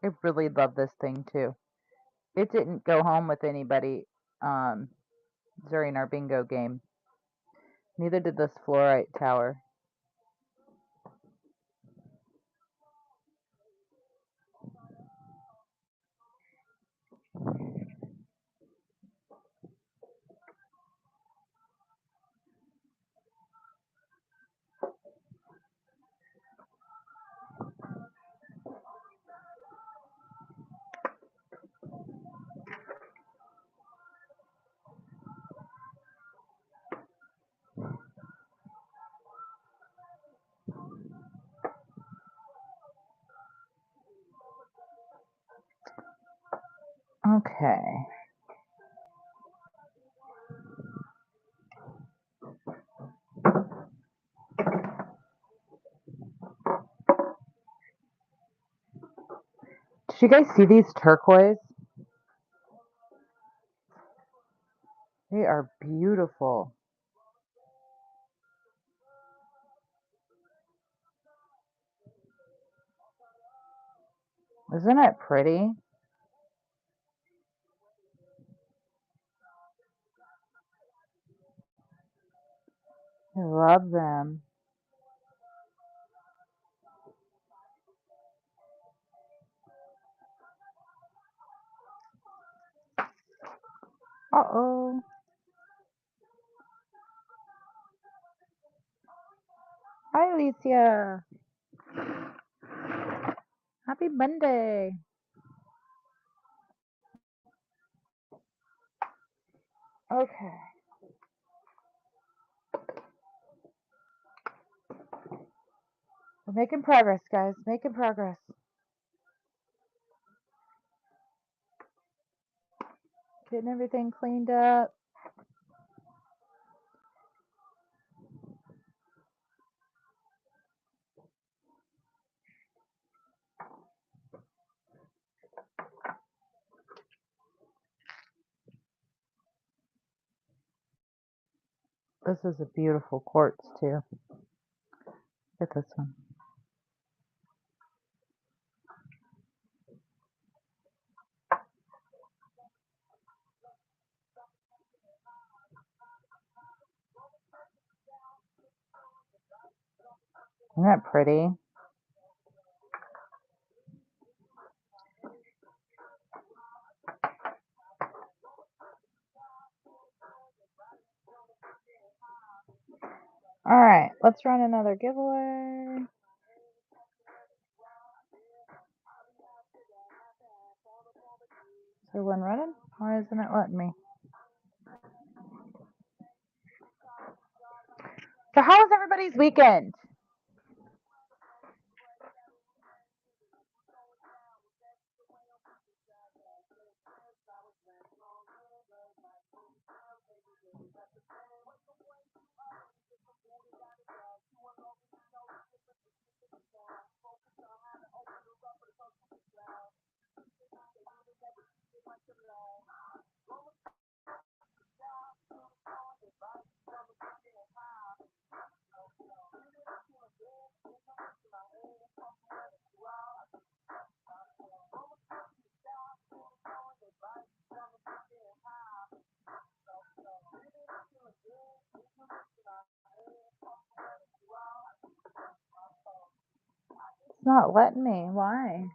I really love this thing too. It didn't go home with anybody during our bingo game. Neither did this fluorite tower. Okay. Did you guys see these turquoise? They are beautiful. Isn't it pretty? I love them. Uh-oh. Hi, Alicia. Happy Monday. Okay. We're making progress, guys. Making progress. Getting everything cleaned up. This is a beautiful quartz, too. Look at this one. Isn't that pretty? All right, let's run another giveaway. Is there one running? Why isn't it letting me? So how was everybody's weekend? It's not letting me. Why?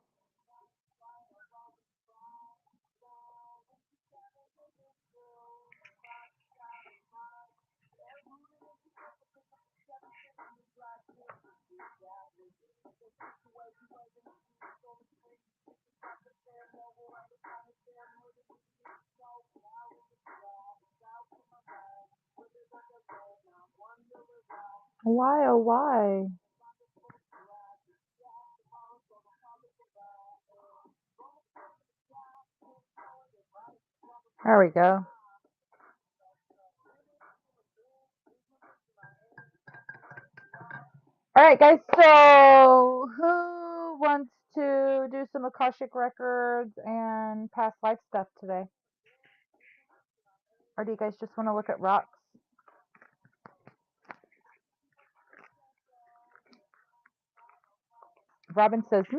Why, oh why? There we go. All right, guys. So who wants to do some Akashic records and past life stuff today? Or do you guys just want to look at rocks? Robin says, me.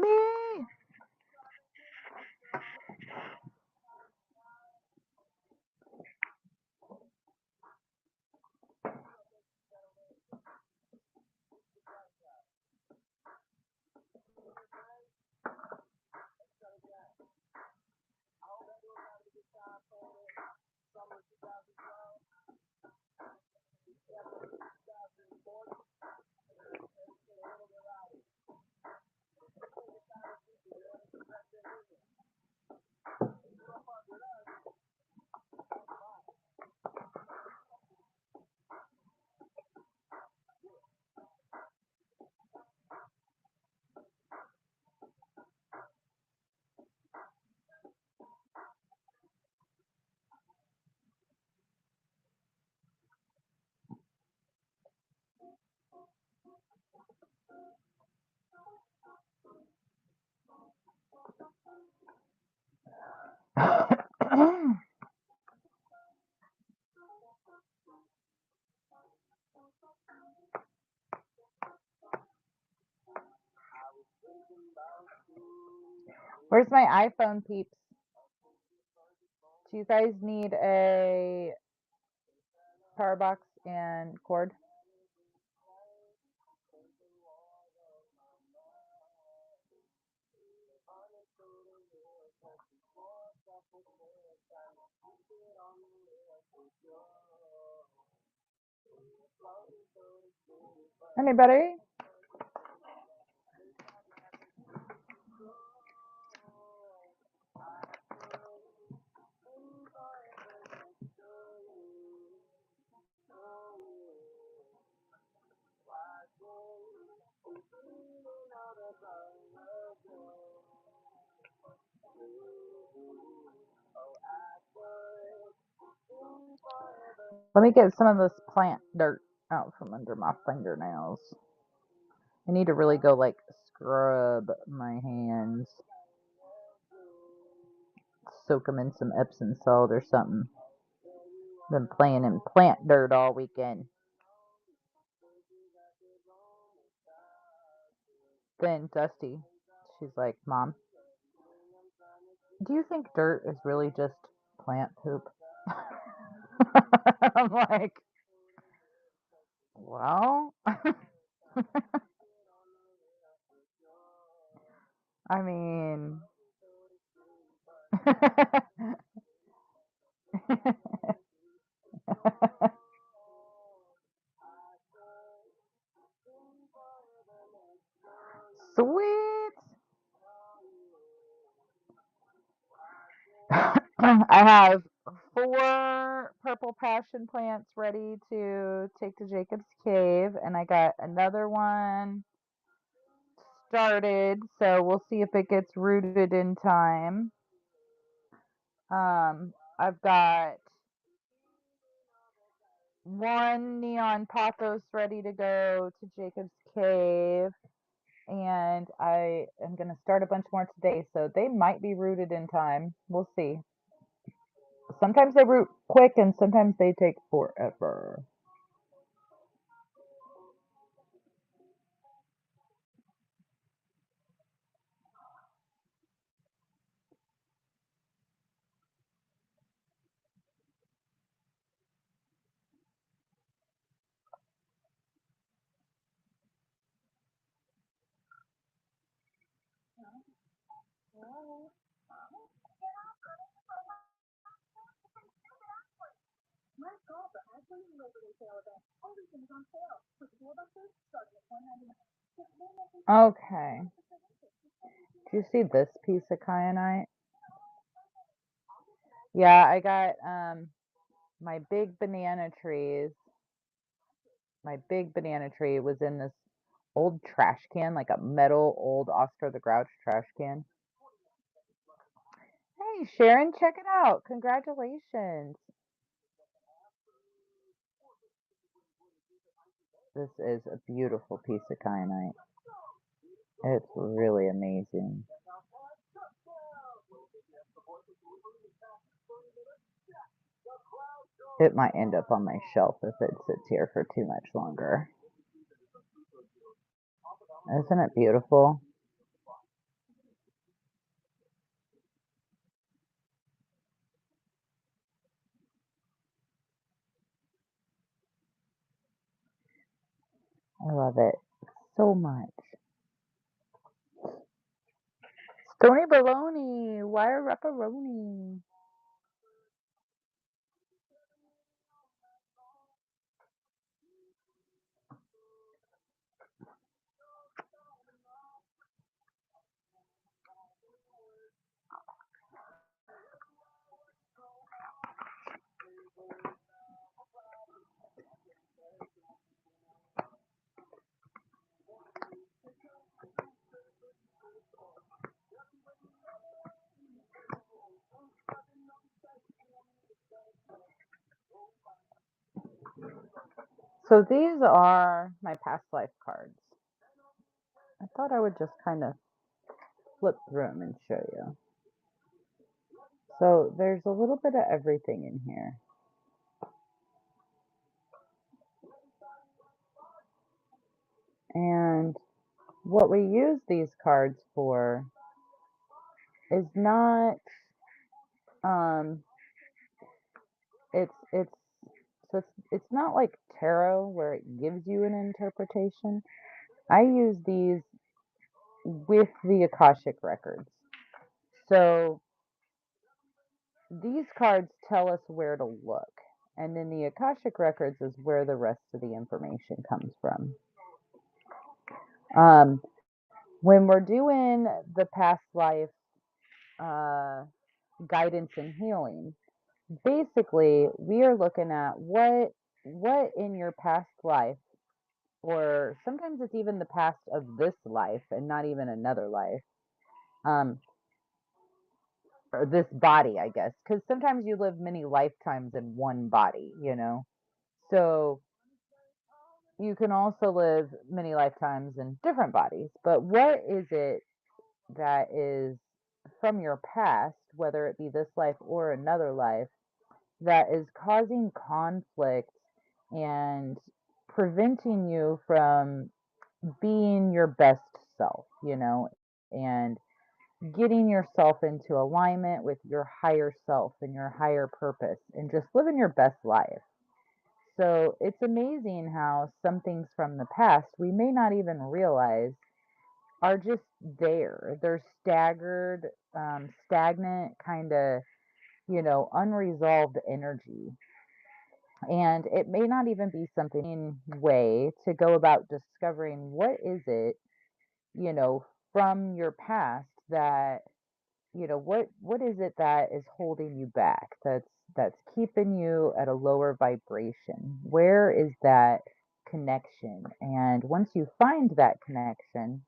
Where's my iPhone, peeps? Do you guys need a power box and cord? Anybody? Let me get some of this plant dirt out from under my fingernails. I need to really go like scrub my hands. Soak them in some Epsom salt or something. Been playing in plant dirt all weekend. Then Dusty, she's like, Mom, do you think dirt is really just plant poop? I'm like, well, I mean, sweet. I have 4 purple passion plants ready to take to Jacob's cave, and I got another one started, so we'll see if it gets rooted in time. I've got 1 neon pothos ready to go to Jacob's cave, and I am going to start a bunch more today, so they might be rooted in time. We'll see. Sometimes they root quick, and sometimes they take forever. Okay. Do you see this piece of kyanite? Yeah, I got my big banana trees. My big banana tree was in this old trash can, like a metal old Oscar the Grouch trash can. Hey, Sharon, check it out. Congratulations. This is a beautiful piece of kyanite. It's really amazing. It might end up on my shelf if it sits here for too much longer. Isn't it beautiful? I love it so much. Stony baloney, wire pepperoni. So these are my past life cards. I thought I would just kind of flip through them and show you. So there's a little bit of everything in here. And what we use these cards for is not um it's so it's not like tarot where it gives you an interpretation. I use these with the Akashic records. So these cards tell us where to look. And then the Akashic records is where the rest of the information comes from. Um, when we're doing the past life uh, guidance and healing, basically we are looking at what in your past life, or sometimes it's even the past of this life and not even another life, um, or this body, I guess, because sometimes you live many lifetimes in one body, you know. So you can also live many lifetimes in different bodies. But what is it that is from your past, whether it be this life or another life, that is causing conflict and preventing you from being your best self, you know, and getting yourself into alignment with your higher self and your higher purpose and just living your best life. So it's amazing how some things from the past we may not even realize are just there. They're staggered, stagnant, kind of, unresolved energy. And it may not even be something way to go about discovering what is it, you know, from your past that, what is it that is holding you back? That's keeping you at a lower vibration. Where is that connection? And once you find that connection,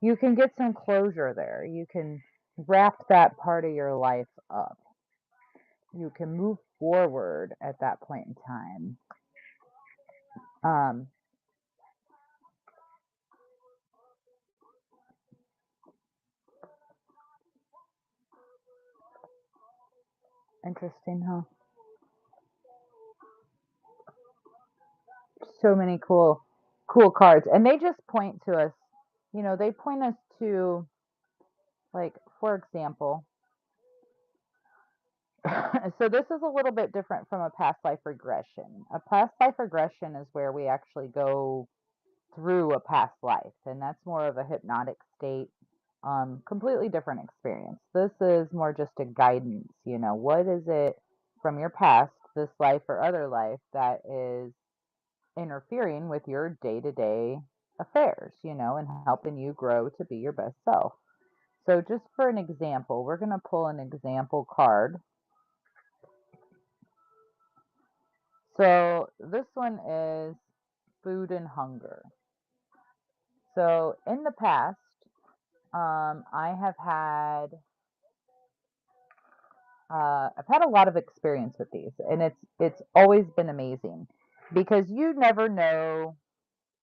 you can get some closure there. You can wrap that part of your life up. You can move forward at that point in time. Um, Interesting, huh? So many cool cards. And they just point to us, they point us to, like, for example, so this is a little bit different from a past life regression. A past life regression is where we actually go through a past life, and that's more of a hypnotic state, completely different experience. This is more just a guidance, what is it from your past, this life or other life, that is interfering with your day-to-day affairs, and helping you grow to be your best self. So just for an example, we're going to pull an example card. So this one is food and hunger. So in the past, I have had I've had a lot of experience with these, and it's always been amazing because you never know.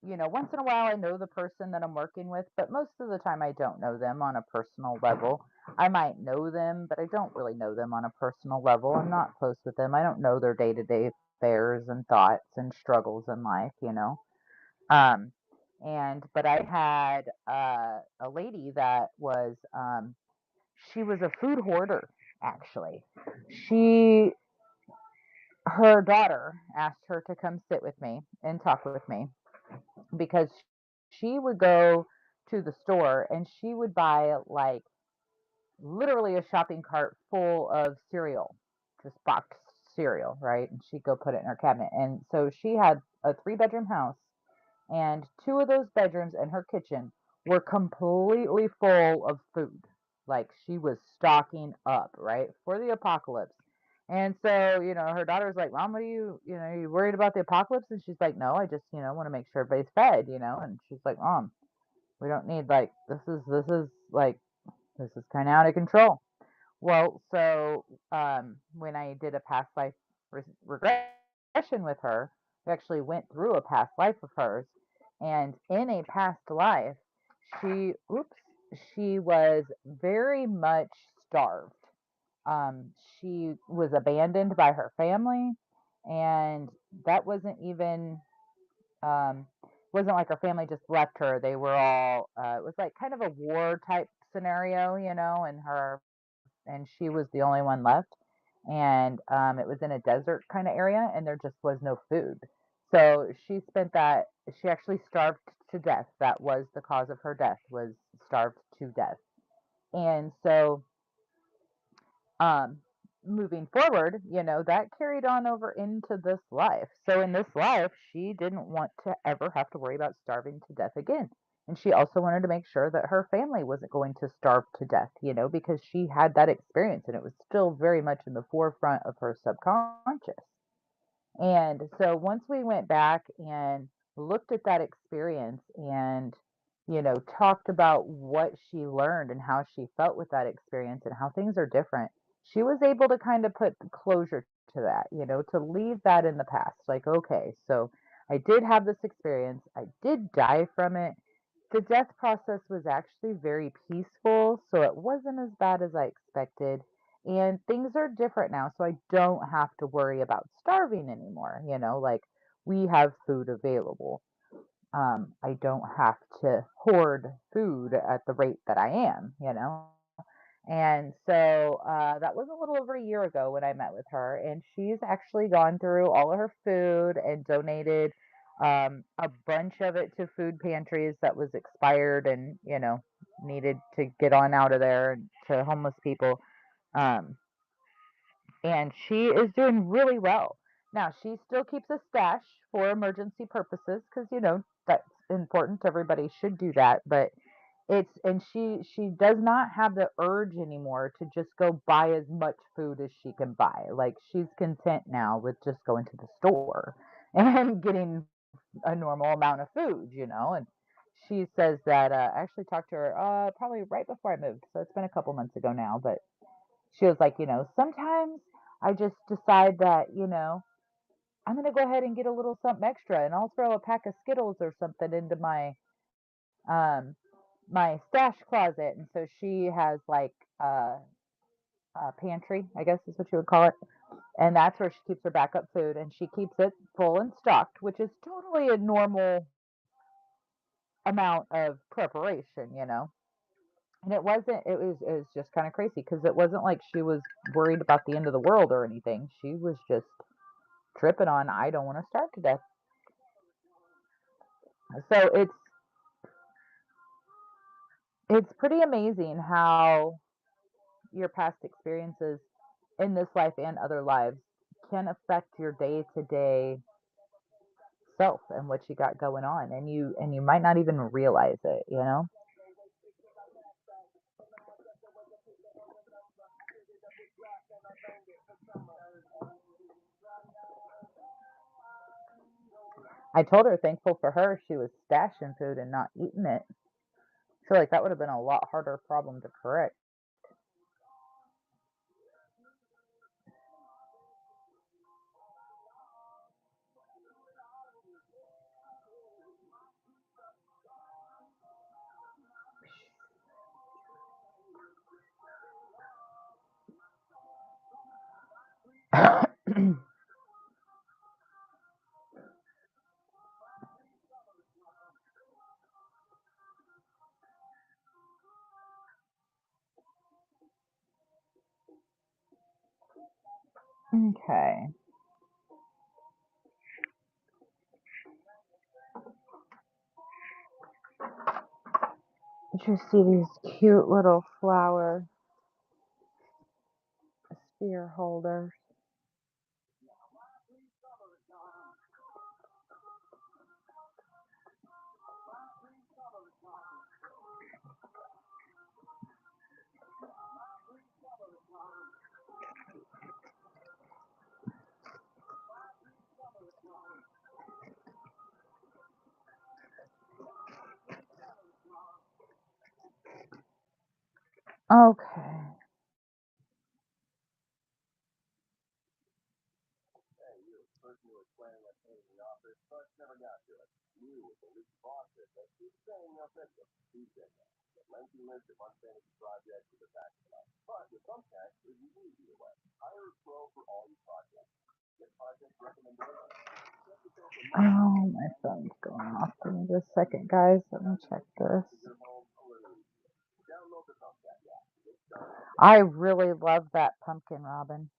Once in a while I know the person that I'm working with, but most of the time I don't know them on a personal level. I might know them, but I don't really know them on a personal level. I'm not close with them. I don't know their day-to-day affairs and thoughts and struggles in life. Um, and but I had a lady that was she was a food hoarder, actually. She Her daughter asked her to come sit with me and talk with me because she would go to the store and she would buy, like, literally a shopping cart full of cereal, just boxed cereal, right? And she'd go put it in her cabinet. And so she had a three-bedroom house, and two of those bedrooms and her kitchen were completely full of food. Like, she was stocking up, right, for the apocalypse. And so, her daughter's like, Mom, what are you worried about the apocalypse? And she's like, No, I just, want to make sure everybody's fed. And she's like, Mom, we don't need, like, this is kind of out of control. Well, so when I did a past life regression with her, we actually went through a past life of hers, and in a past life, she, oops, she was very much starved. Um, she was abandoned by her family, and that um, wasn't like her family just left her. They were all, it was like kind of a war type scenario, and she was the only one left. And it was in a desert kind of area, and there just was no food. So she actually starved to death. That was the cause of her death, was starved to death. And so um, moving forward, that carried on over into this life. So in this life, she didn't want to ever have to worry about starving to death again. And she also wanted to make sure that her family wasn't going to starve to death, because she had that experience and it was still very much in the forefront of her subconscious. And so once we went back and looked at that experience and, talked about what she learned and how she felt with that experience and how things are different, she was able to kind of put closure to that, to leave that in the past. Like, okay, so I did have this experience, I did die from it. The death process was actually very peaceful, so it wasn't as bad as I expected. And things are different now, so I don't have to worry about starving anymore. Like, we have food available. I don't have to hoard food at the rate that I am. And so that was a little over a year ago when I met with her, and she's actually gone through all of her food and donated. a bunch of it to food pantries that was expired and, needed to get on out of there, and to homeless people. Um, and she is doing really well. Now, she still keeps a stash for emergency purposes because, that's important. Everybody should do that. But and she does not have the urge anymore to just go buy as much food as she can buy. Like, she's content now with just going to the store and getting a normal amount of food. And she says that, I actually talked to her probably right before I moved, so it's been a couple months ago now. But she was like, sometimes I just decide that, I'm gonna go ahead and get a little something extra, and I'll throw a pack of Skittles or something into um my stash closet. And so she has like a pantry, I guess is what you would call it. And that's where she keeps her backup food, and she keeps it full and stocked, which is totally a normal amount of preparation. And it was just kind of crazy because it wasn't like she was worried about the end of the world or anything. She was just tripping on, I don't want to starve to death. So it's pretty amazing how your past experiences in this life and other lives can affect your day-to-day self and what you got going on, and you might not even realize it. I told her, thankful for her, she was stashing food and not eating it. I feel like that would have been a lot harder problem to correct. Okay. Did you see these cute little flower spear holders? Okay. Oh, my phone's going off. Give me just a second, guys. Let me check this. I really love that pumpkin, Robin.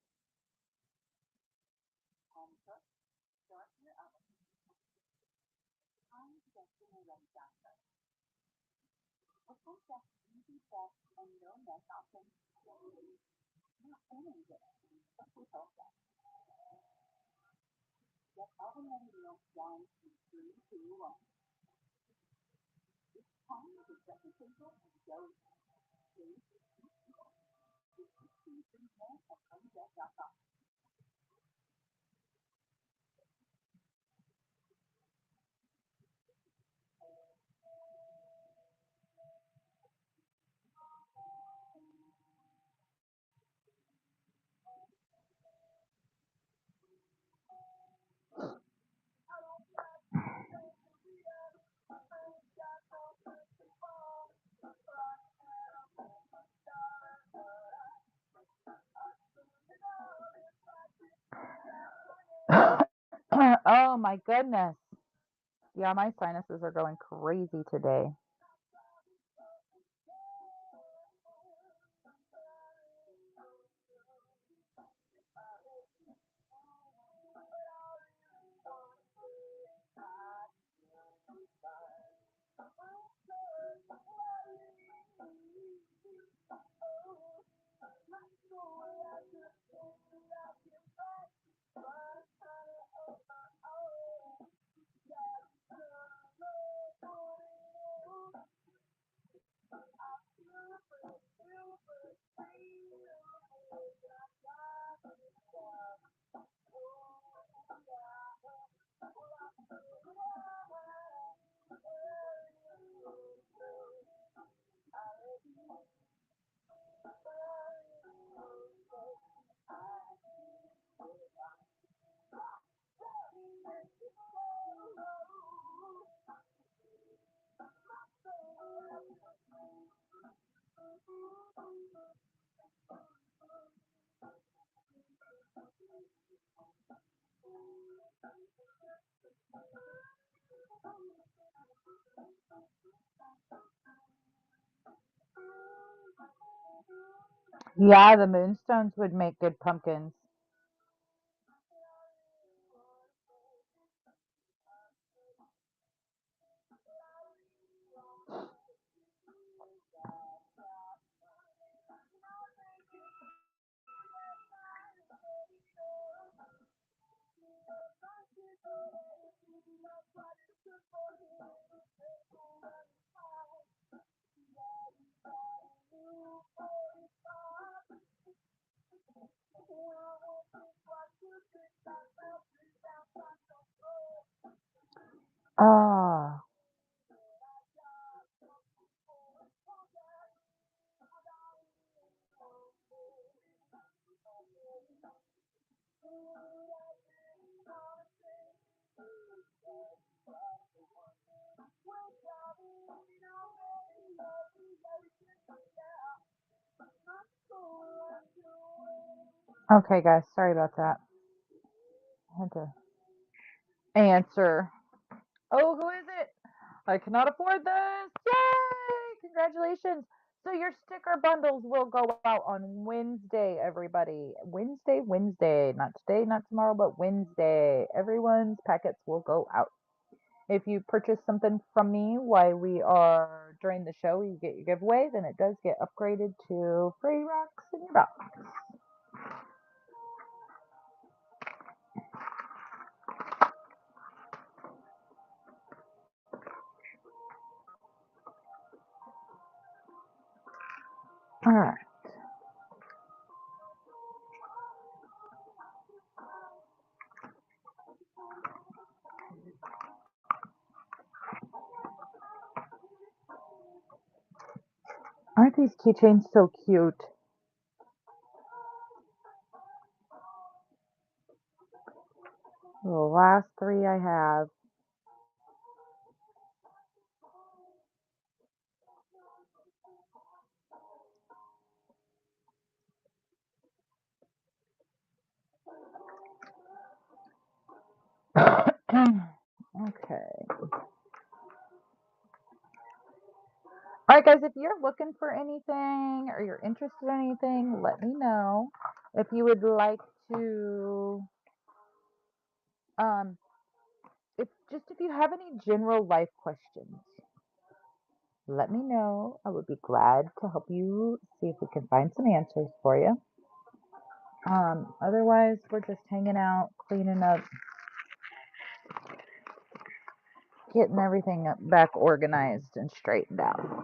Oh my goodness. Yeah, my sinuses are going crazy today. Yeah, the moonstones would make good pumpkins. Oh, okay, guys. Sorry about that. I had to answer. Oh, who is it? I cannot afford this. Yay! Congratulations. So your sticker bundles will go out on Wednesday, everybody. Wednesday. Not today, not tomorrow, but Wednesday. Everyone's packets will go out. If you purchase something from me while we are during the show, you get your giveaway, then it does get upgraded to free rocks in your box. All right. Aren't these keychains so cute? The last three I have. Okay. All right, guys, if you're looking for anything or you're interested in anything, let me know. If you would like to, um, if you have any general life questions, let me know. I would be glad to help you see if we can find some answers for you. Otherwise, we're just hanging out, cleaning up, getting everything back organized and straightened out.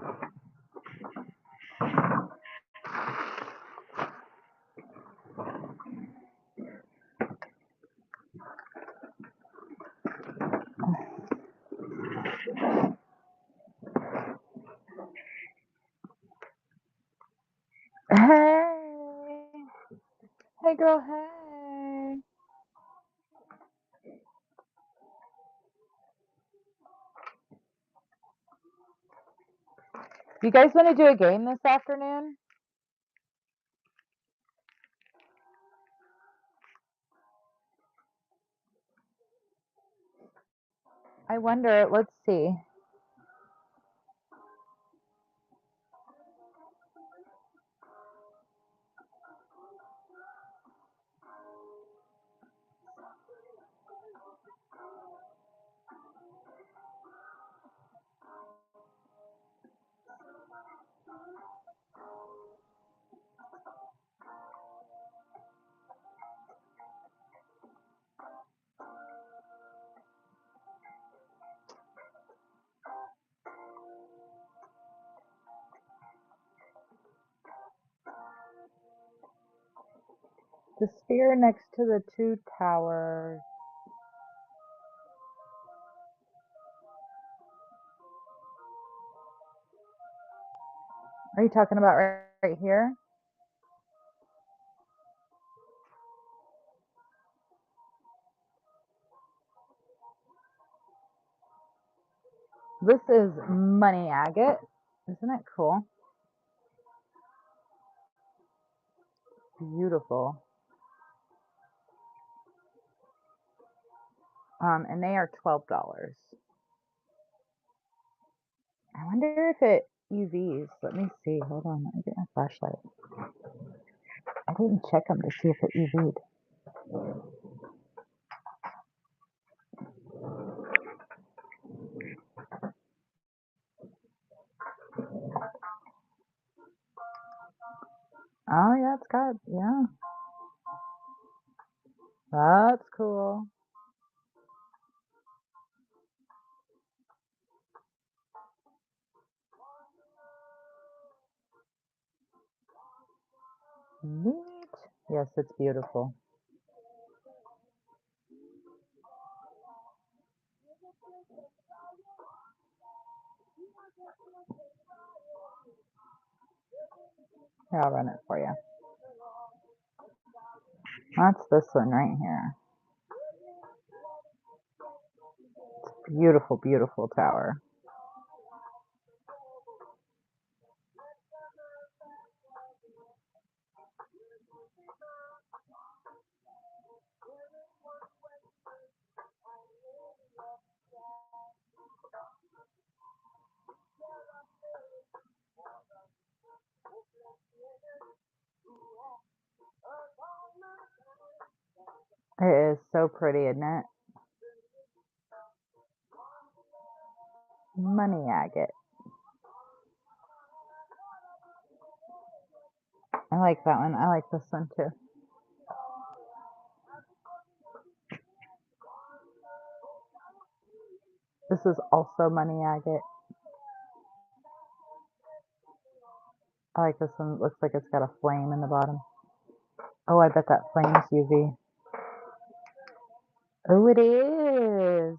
Hey, hey, girl, hey. You guys want to do a game this afternoon? I wonder. Let's see. The sphere next to the two towers. Are you talking about right here? This is money agate. Isn't it cool? Beautiful. And they are $12. I wonder if it UVs. Let me see. Hold on. Let me get my flashlight. I didn't check them to see if it UV'd. Oh, yeah, it's got, yeah. That's cool. Neat. Yes, it's beautiful. Here, I'll run it for you. That's this one right here. Beautiful, beautiful tower. It is so pretty, isn't it? Money agate. I like that one. I like this one too. This is also money agate. I like this one. It looks like it's got a flame in the bottom. Oh, I bet that flame's UV. Oh, it is.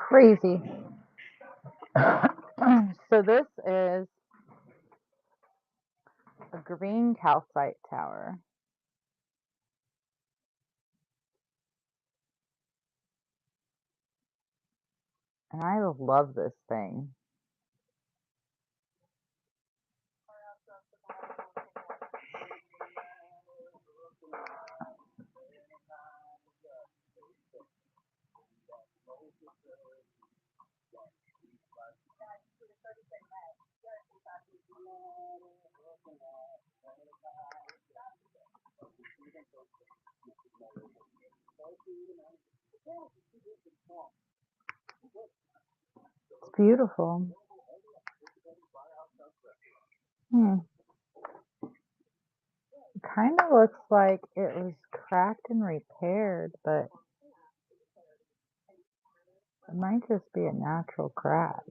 Crazy. So this is a green calcite tower. And I love this thing. It's beautiful. Hmm. It kind of looks like it was cracked and repaired, but it might just be a natural crack.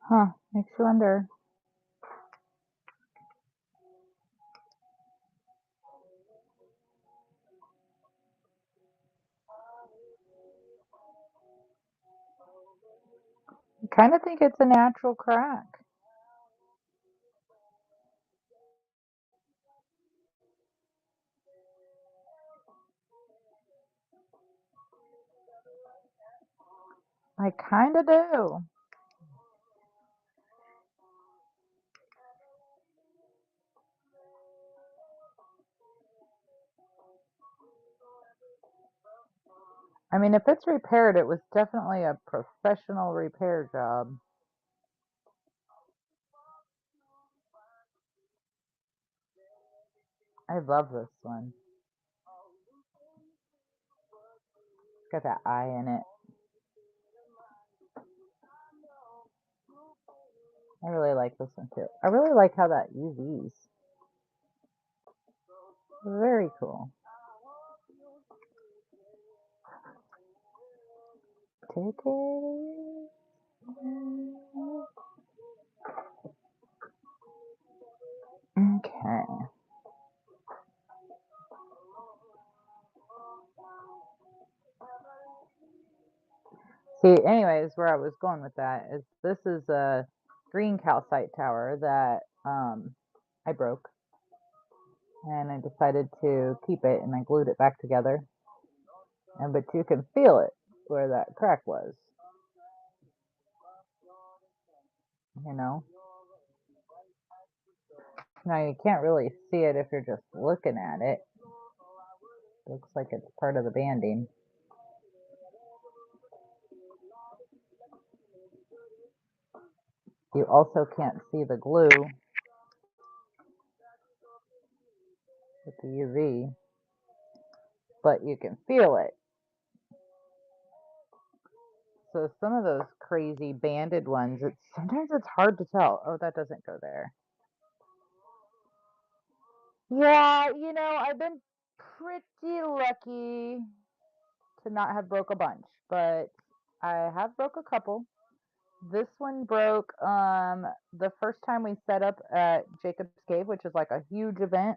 Huh, makes you wonder. I kind of think it's a natural crack. I kind of do. I mean, if it's repaired, it was definitely a professional repair job. I love this one. It's got that eye in it. I really like this one too. I really like how that UVs. Very cool. Take it. Okay. See, anyways, where I was going with that is this is a green calcite tower that I broke, and I decided to keep it, and I glued it back together. And but you can feel it where that crack was, you know. Now you can't really see it if you're just looking at it. Looks like it's part of the banding. You also can't see the glue with the UV, but you can feel it. So some of those crazy banded ones, sometimes it's hard to tell. Oh, that doesn't go there. Yeah, I've been pretty lucky to not have broke a bunch, but I have broke a couple. This one broke the first time we set up at Jacob's Cave, which is like a huge event.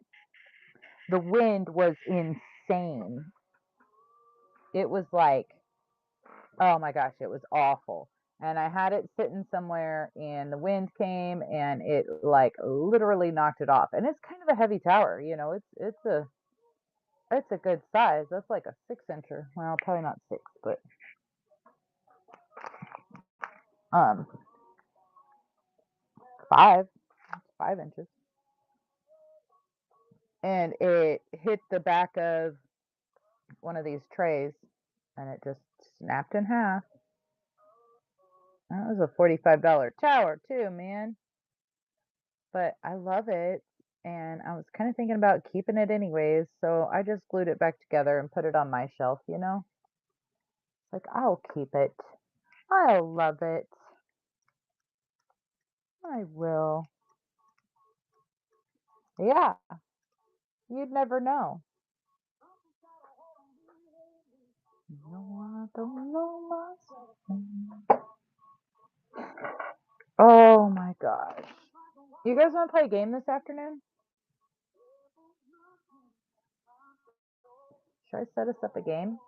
The wind was insane. It was like, oh my gosh, it was awful. And I had it sitting somewhere and the wind came and it like literally knocked it off. And it's kind of a heavy tower, it's a good size. That's like a 6-incher. Well, probably not 6, but um 5, 5 inches. And it hit the back of one of these trays and it just snapped in half. That was a $45 tower too, man. But I love it. And I was kind of thinking about keeping it anyways, so I just glued it back together and put it on my shelf. Like, I'll keep it. I'll love it. I will. Yeah, you'd never know. No, I don't know myself. Oh my gosh. You guys want to play a game this afternoon? Should I set us up a game?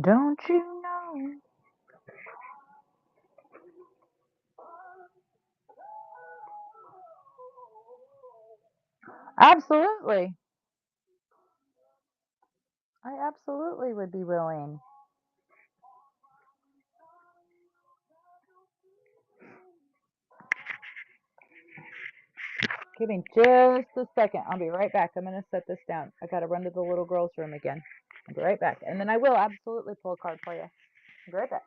Don't you know? Absolutely. I absolutely would be willing. Give me just a second. I'll be right back. I'm going to set this down. I got to run to the little girl's room again. I'll be right back. And then I will absolutely pull a card for you. I'll be right back.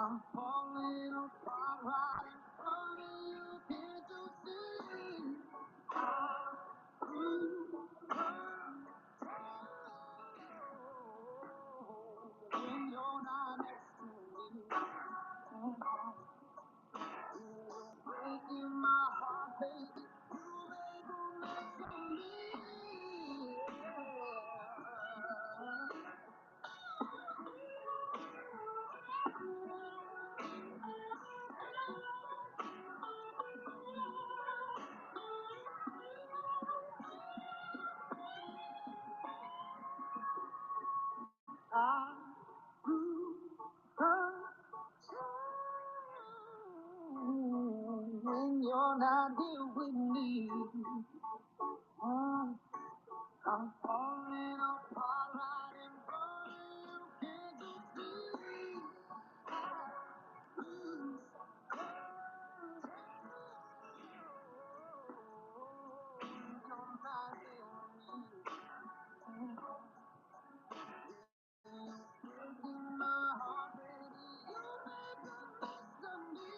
I'm falling apart right in front of you. Can't you see? When you're not next to me, you're breaking my heart, baby. You make a mess of me. I grew when you're not here with me. I'm falling apart right in front of you. Can't you see? You're not here with me. Breaking my heart, baby. You make a mess of me.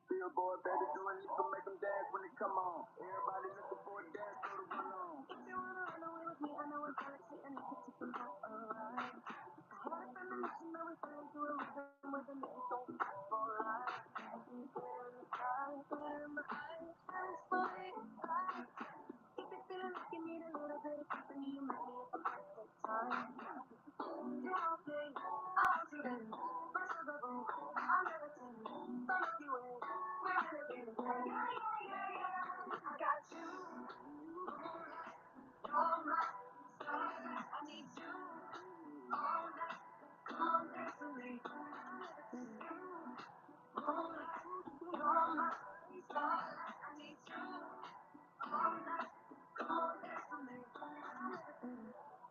Billboard, baby, do it, you can make them dance when they come on. Everybody looking for a dance floor to run on. If you wanna run away with me, I know it's galaxy and I can take them out alright. Had a premonition that we fell into a rhythm with a little soul for life. I see it clear in the sky, clear in my eyes, I'm falling apart. If you're feeling like you need a little bit of company, you might be at the perfect time. You're okay, I'll see them. First of the boat, I'm levitating. The Milky Way, we're renegading. I got you, you're my star. I need you all night. Come next to me. You, you're my star. I need you all night. Come next to me.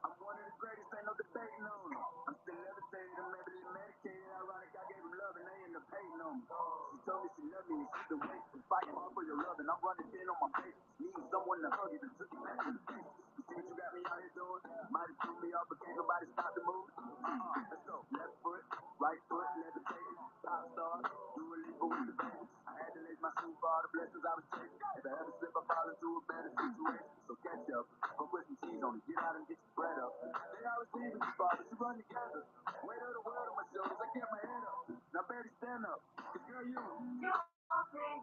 I'm one of the greatest, ain't no debating on it. I'm still levitating, I'm heavily medicated. Ironic, I gave him love and they end up hating on me. She told me she loved me and she's been waiting, fighting hard for your love, and I'm running thin on my face. Need someone to hug you, to took you back to the base. You see what you got me out here doing? Might have threw me off, but can't nobody stop the move. Let's go. Left foot, right foot, levitating. Pop star, do a leap with the band. I had to lace my shoe for all the blessings I was chasing. If I ever slip, I fall into a better situation. So catch up, go put some cheese on it, get out and get your bread up. They always leaving me, father, you run together. Weight of the world on my shoulders, I kept my head up. Now, baby, stand up. Cause girl, you. You're okay,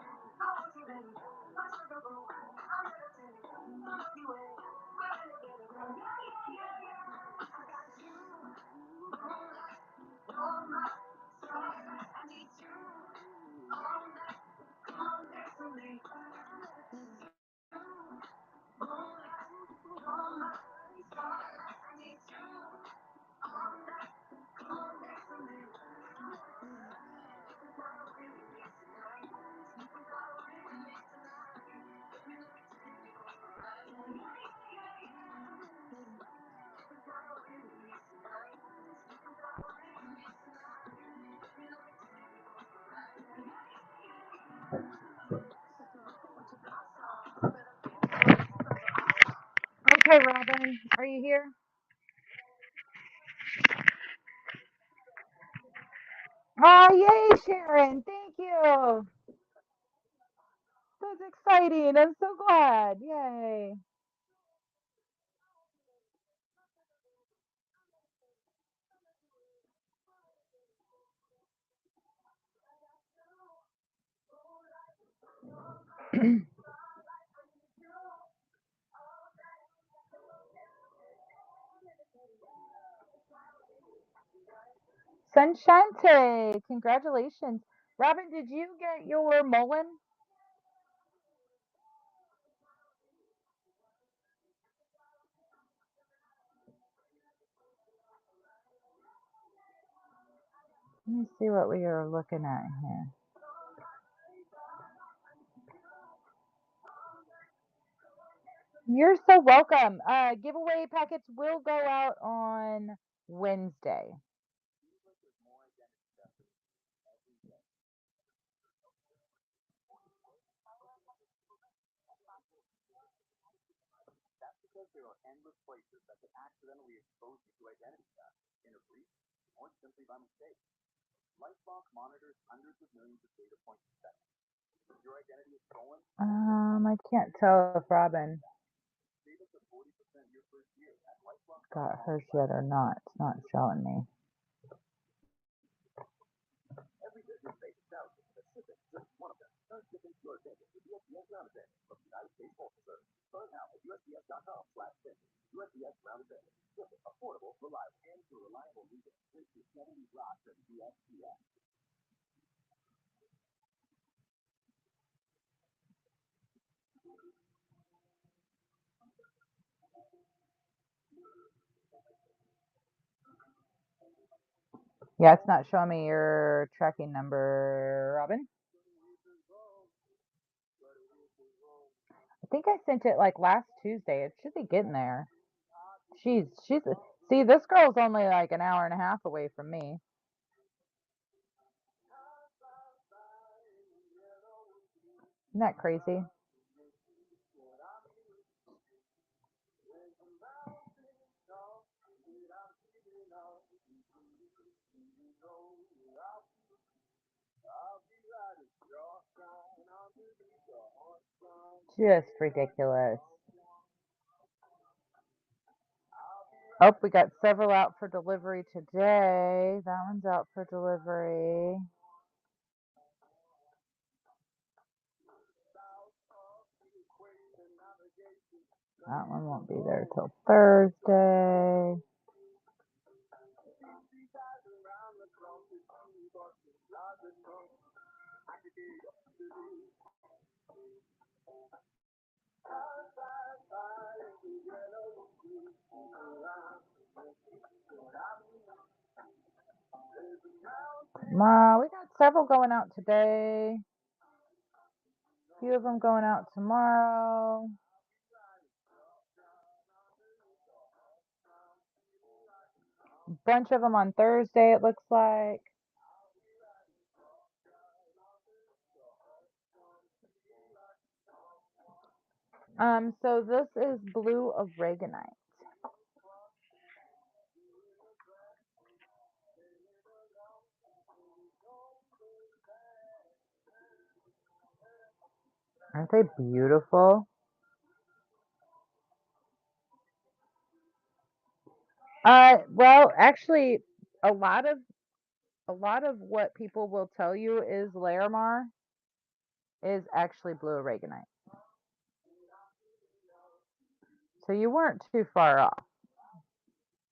I want you, baby. Let's take a roll. I'm meditating. The Milky Way, we're renegading. I got you. You're my star. I need you all night. Come next to me. You're my star. I need you all night. Come next to me. Okay, Robin, are you here? Oh, yay, Sharon. Thank you. That's exciting. I'm so glad. Yay. Sunshante, congratulations. Robin, did you get your Mullen? Let me see what we are looking at here. You're so welcome. Giveaway packets will go out on Wednesday. says there are endless places that could accidentally expose you to identity theft in a breach or simply by mistake. LifeLock monitors hundreds of millions of data points a second. If your identity is stolen, I can't tell if Robin save up to 40% your first year at got LifeLock.com. hers yet or not. It's not showing me. Every business faces challenges, specific just one of them. Start shipping to your advantage with USPS Round Advantage from the United States Postal Service. Start now at USPS.com/advantage. USPS Round Advantage. Simple, affordable, reliable, and to a reliable region. Since the 70s rocks at USPS. Yeah, it's not showing me your tracking number, Robin. I think I sent it like last Tuesday. It should be getting there. See, this girl's only like an hour and a half away from me. Isn't that crazy? Just ridiculous. Oh, we got several out for delivery today. That one's out for delivery. That one won't be there till Thursday. Tomorrow, we got several going out today. A few of them going out tomorrow. A bunch of them on Thursday, it looks like. So this is blue oregonite. Aren't they beautiful? Well, actually, a lot of what people will tell you is Larimar is actually blue oregonite. So you weren't too far off.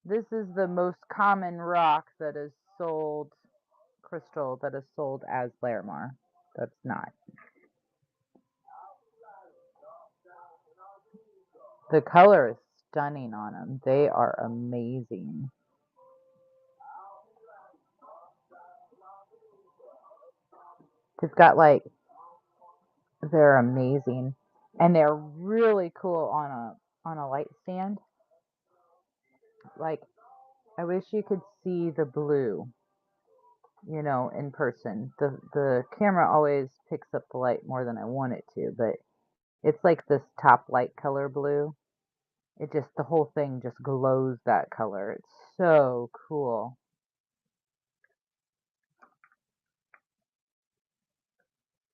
This is the most common rock that is sold, crystal that is sold as Larimar. That's not. The color is stunning on them. They are amazing. They've got like, they're amazing, and they're really cool on a light stand. Like, I wish you could see the blue, in person. The camera always picks up the light more than I want it to, but it's like this top light color blue. The whole thing just glows that color. It's so cool.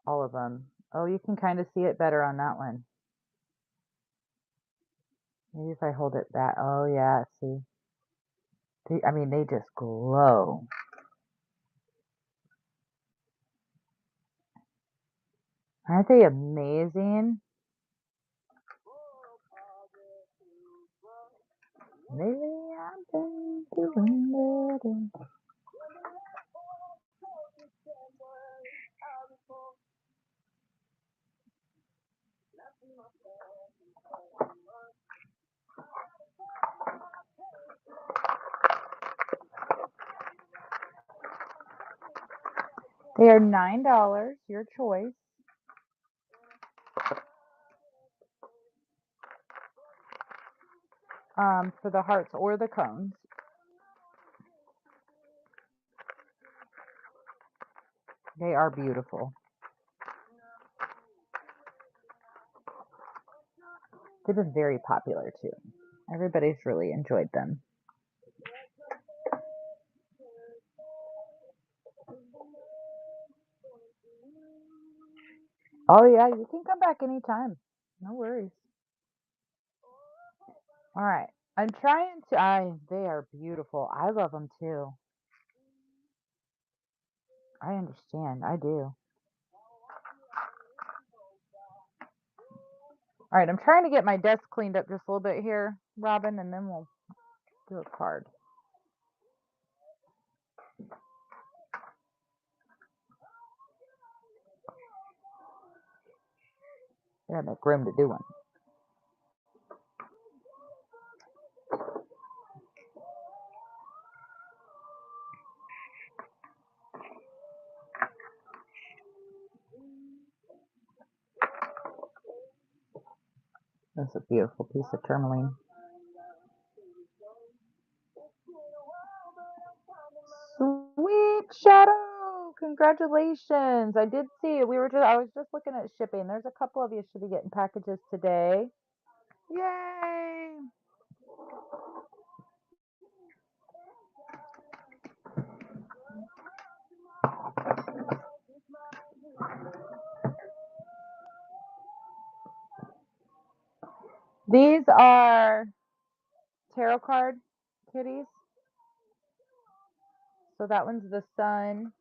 All of them. Oh, you can kind of see it better on that one. Maybe if I hold it back. Oh, yeah, see. They just glow. Aren't they amazing? Maybe I've been doing better. They are $9, your choice. For the hearts or the cones. They are beautiful. They've been very popular too. Everybody's really enjoyed them. Oh yeah, you can come back anytime. No worries. All right. I'm trying to they are beautiful. I love them too. I understand. I do. All right, I'm trying to get my desk cleaned up just a little bit here, Robin, and then we'll do a card. Gotta make room to do one. That's a beautiful piece of tourmaline. Sweet Shadow! Congratulations. I did see it. I was just looking at shipping. There's a couple of you should be getting packages today. Yay! These are tarot card kitties. So that one's the Sun.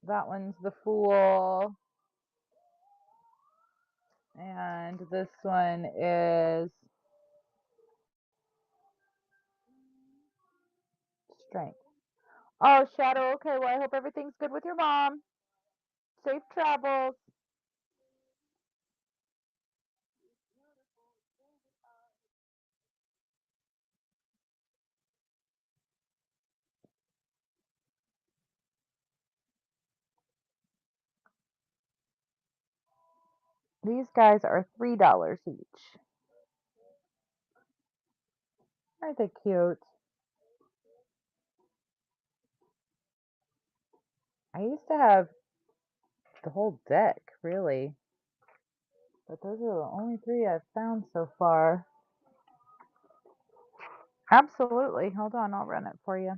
That one's the Fool. And this one is Strength. Oh, Shadow. Okay, well, I hope everything's good with your mom. Safe travels. These guys are $3 each. Aren't they cute? I used to have the whole deck, really. But those are the only three I've found so far. Absolutely. Hold on, I'll run it for you.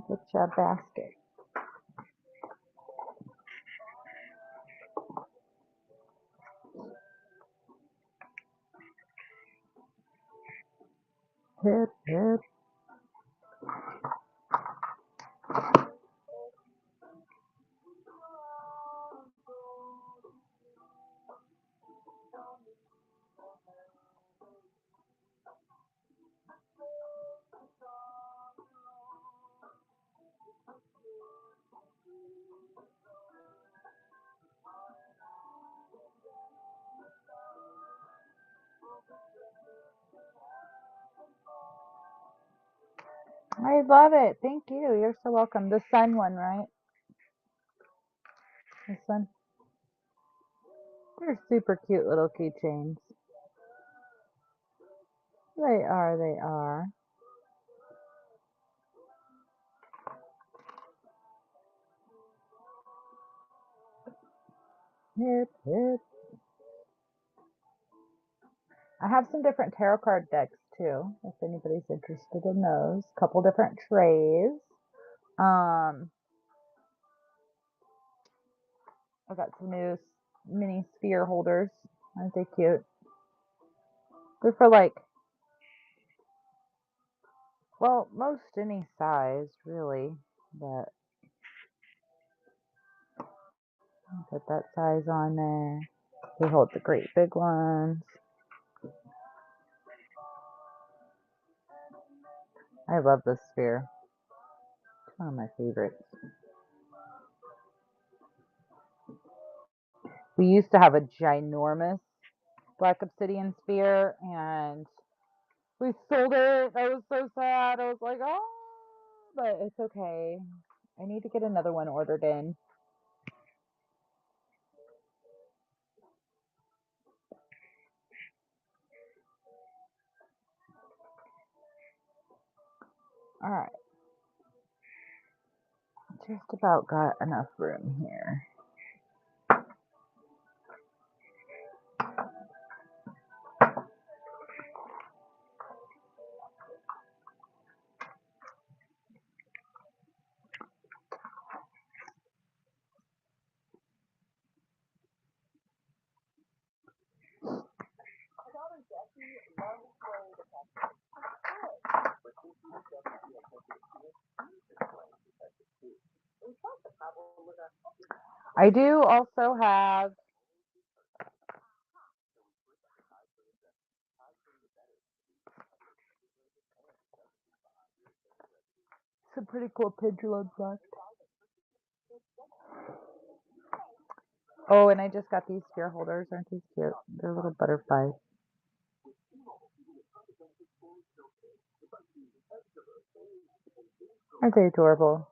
Get you a basket. Hip, hip. I love it. Thank you. You're so welcome. The Sun one, right? This one. They're super cute little keychains. They are, they are. Hip, hip. I have some different tarot card decks too, if anybody's interested in those. Couple different trays. Um, I got some new mini sphere holders. Aren't they cute? They're for like, well, most any size really, but I'll put that size on there. They hold the great big ones. I love this sphere. It's one of my favorites. We used to have a ginormous black obsidian sphere and we sold it. I was so sad. I was like, oh, but it's okay. I need to get another one ordered in. All right. Just about got enough room here. I do also have some pretty cool pendulums left. Oh, and I just got these sphere holders. Aren't these cute? They're little butterflies. Aren't they adorable?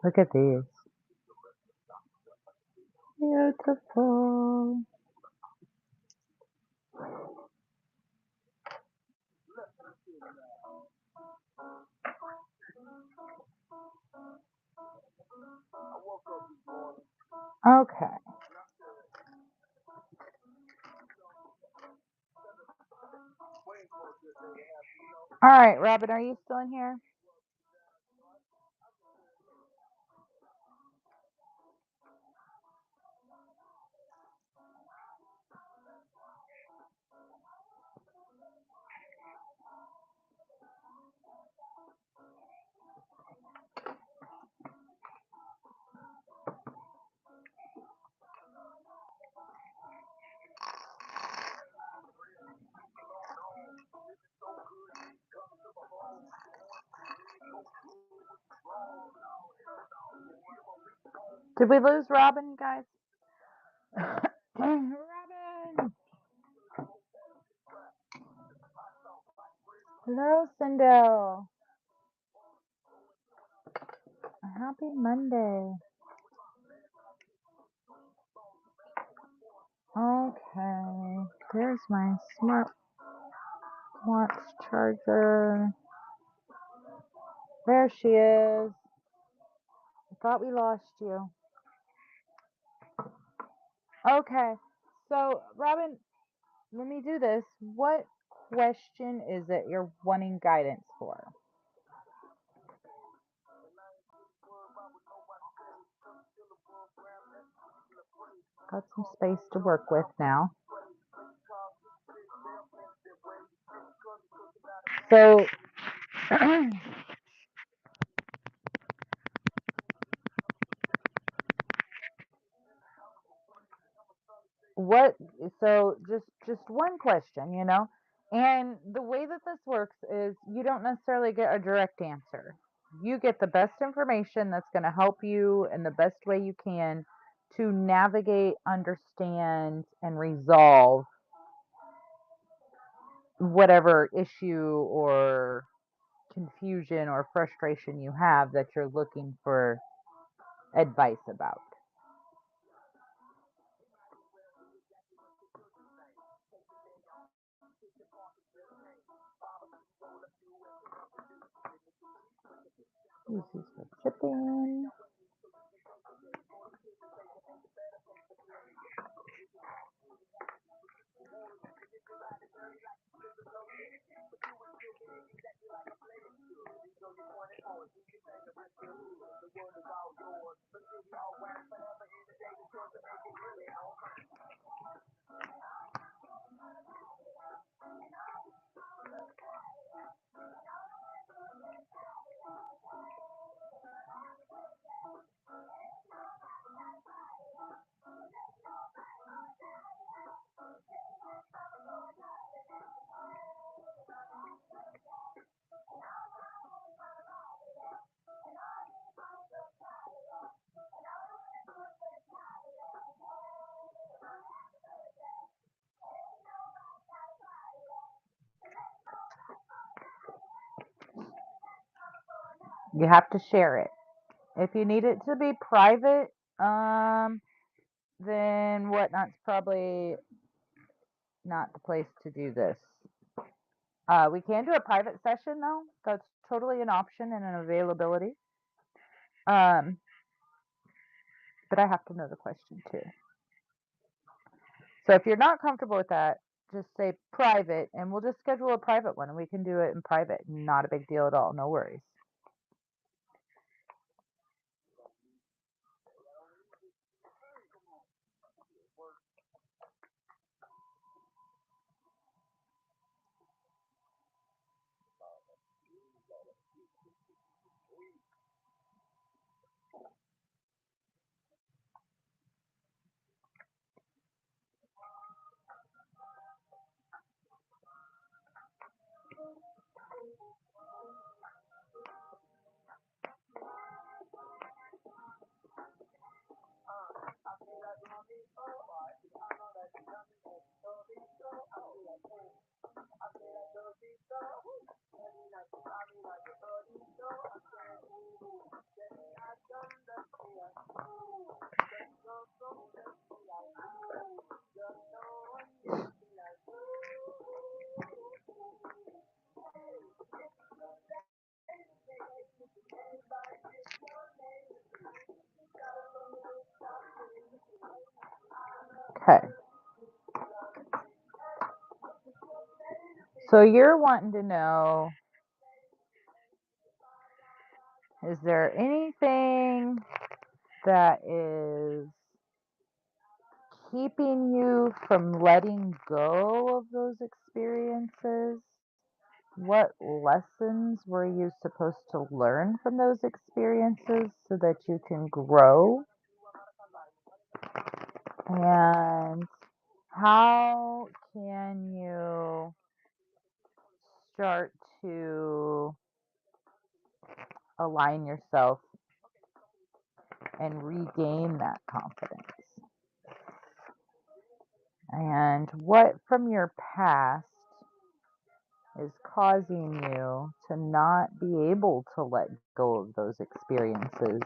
Look at these. Beautiful. Okay. All right, Robin, are you still in here? Did we lose Robin, you guys? Robin! Hello, Sindel. Happy Monday. Okay. There's my smart watch charger. There she is. I thought we lost you. Okay. So, Robin, let me do this. What question is it you're wanting guidance for? Got some space to work with now. So, what so just one question, and the way that this works is you don't necessarily get a direct answer. You get the best information that's going to help you in the best way you can to navigate, understand, and resolve whatever issue or confusion or frustration you have that you're looking for advice about. This is for shipping. You have to share it. If you need it to be private, then whatnot's probably not the place to do this. We can do a private session though. That's totally an option and an availability. Um, but I have to know the question too. So if you're not comfortable with that, just say private and we'll just schedule a private one and we can do it in private. Not a big deal at all. No worries. Okay. So you're wanting to know, is there anything that is keeping you from letting go of those experiences? What lessons were you supposed to learn from those experiences so that you can grow? And how can you start to align yourself and regain that confidence? And what from your past is causing you to not be able to let go of those experiences?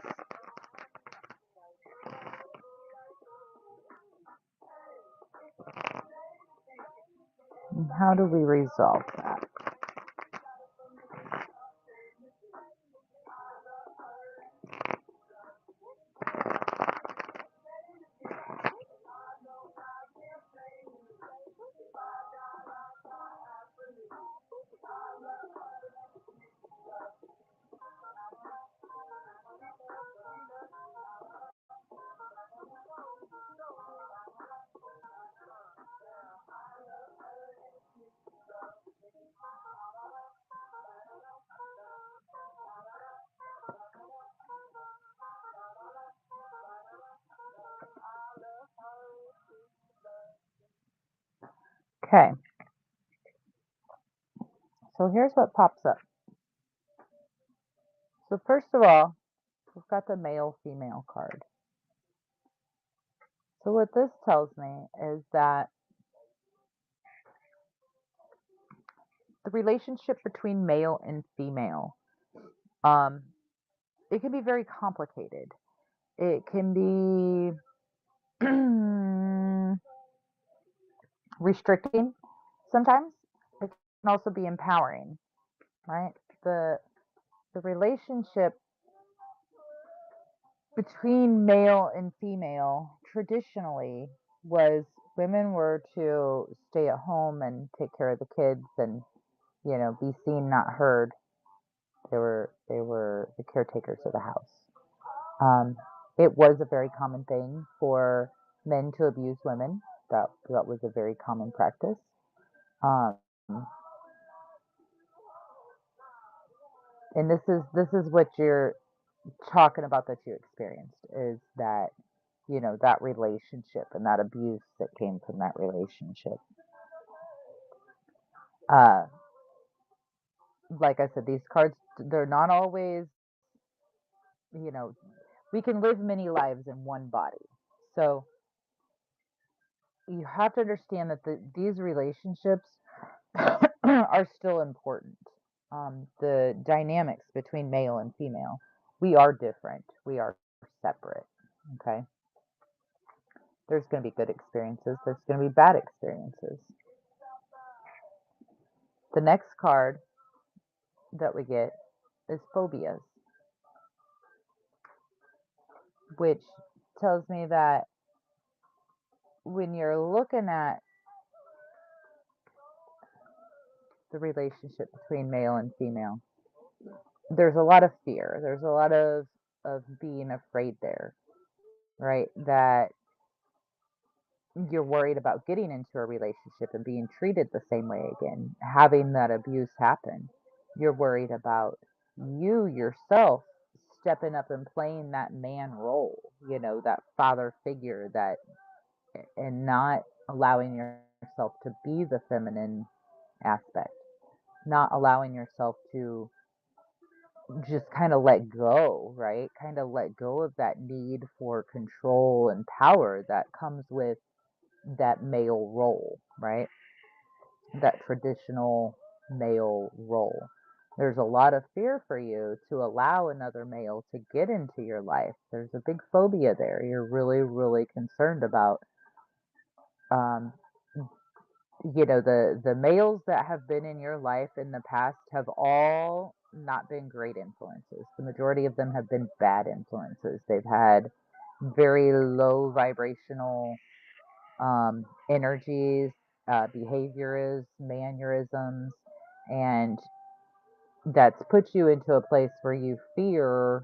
And how do we resolve that? Okay, so here's what pops up. So first of all, we've got the male female card. So what this tells me is that the relationship between male and female, um, it can be very complicated. It can be restricting sometimes. It can also be empowering, right? The the relationship between male and female traditionally was women were to stay at home and take care of the kids and be seen not heard. They were the caretakers of the house. um, it was a very common thing for men to abuse women. That was a very common practice. um, and this is what you're talking about that you experienced, is that that relationship and that abuse that came from that relationship. Uh, like I said, these cards, they're not always, you know, we can live many lives in one body. So you have to understand that these relationships are still important. the dynamics between male and female. We are different. We are separate. Okay. There's going to be good experiences. There's going to be bad experiences. The next card that we get is phobias, which tells me that when you're looking at the relationship between male and female, there's a lot of fear. There's a lot of being afraid there, right? That you're worried about getting into a relationship and being treated the same way again, having that abuse happen. You're worried about you yourself stepping up and playing that man role, that father figure and not allowing yourself to be the feminine aspect, not allowing yourself to just kind of let go, right? Kind of let go of that need for control and power that comes with that male role, right? That traditional male role. There's a lot of fear for you to allow another male to get into your life. There's a big phobia there. You're really, really concerned about, um, the males that have been in your life in the past have all not been great influences. The majority of them have been bad influences. They've had very low vibrational energies, behaviors, mannerisms, and that's put you into a place where you fear